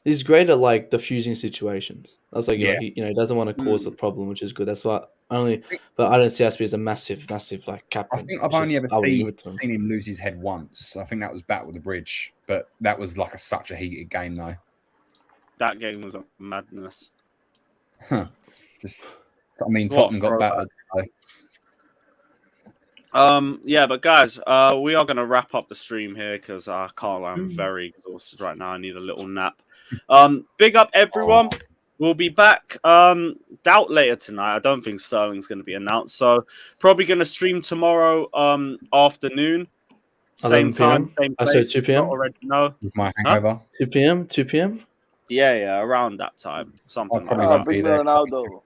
He's great at like diffusing situations. That's like he doesn't want to cause a problem, which is good. That's why but I don't see Azpi as a massive like captain. I think I've only ever seen him lose his head once. I think that was Battle of the Bridge, but that was like such a heated game though. That game was a madness. Tottenham got battered. But guys, we are going to wrap up the stream here because I'm very exhausted right now. I need a little nap. Big up everyone. We'll be back doubt later tonight. I don't think Sterling's going to be announced, so probably going to stream tomorrow afternoon, same time, same place. I say 2 p.m. Already know. With my hangover. 2 p.m. 2 p.m. Yeah, around that time, something like that. Bring me Ronaldo.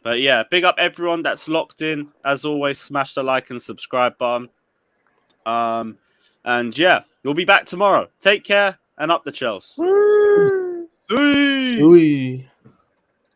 But yeah, big up everyone that's locked in. As always, smash the like and subscribe button. And yeah, we'll be back tomorrow. Take care and up the Chelsea. Oui.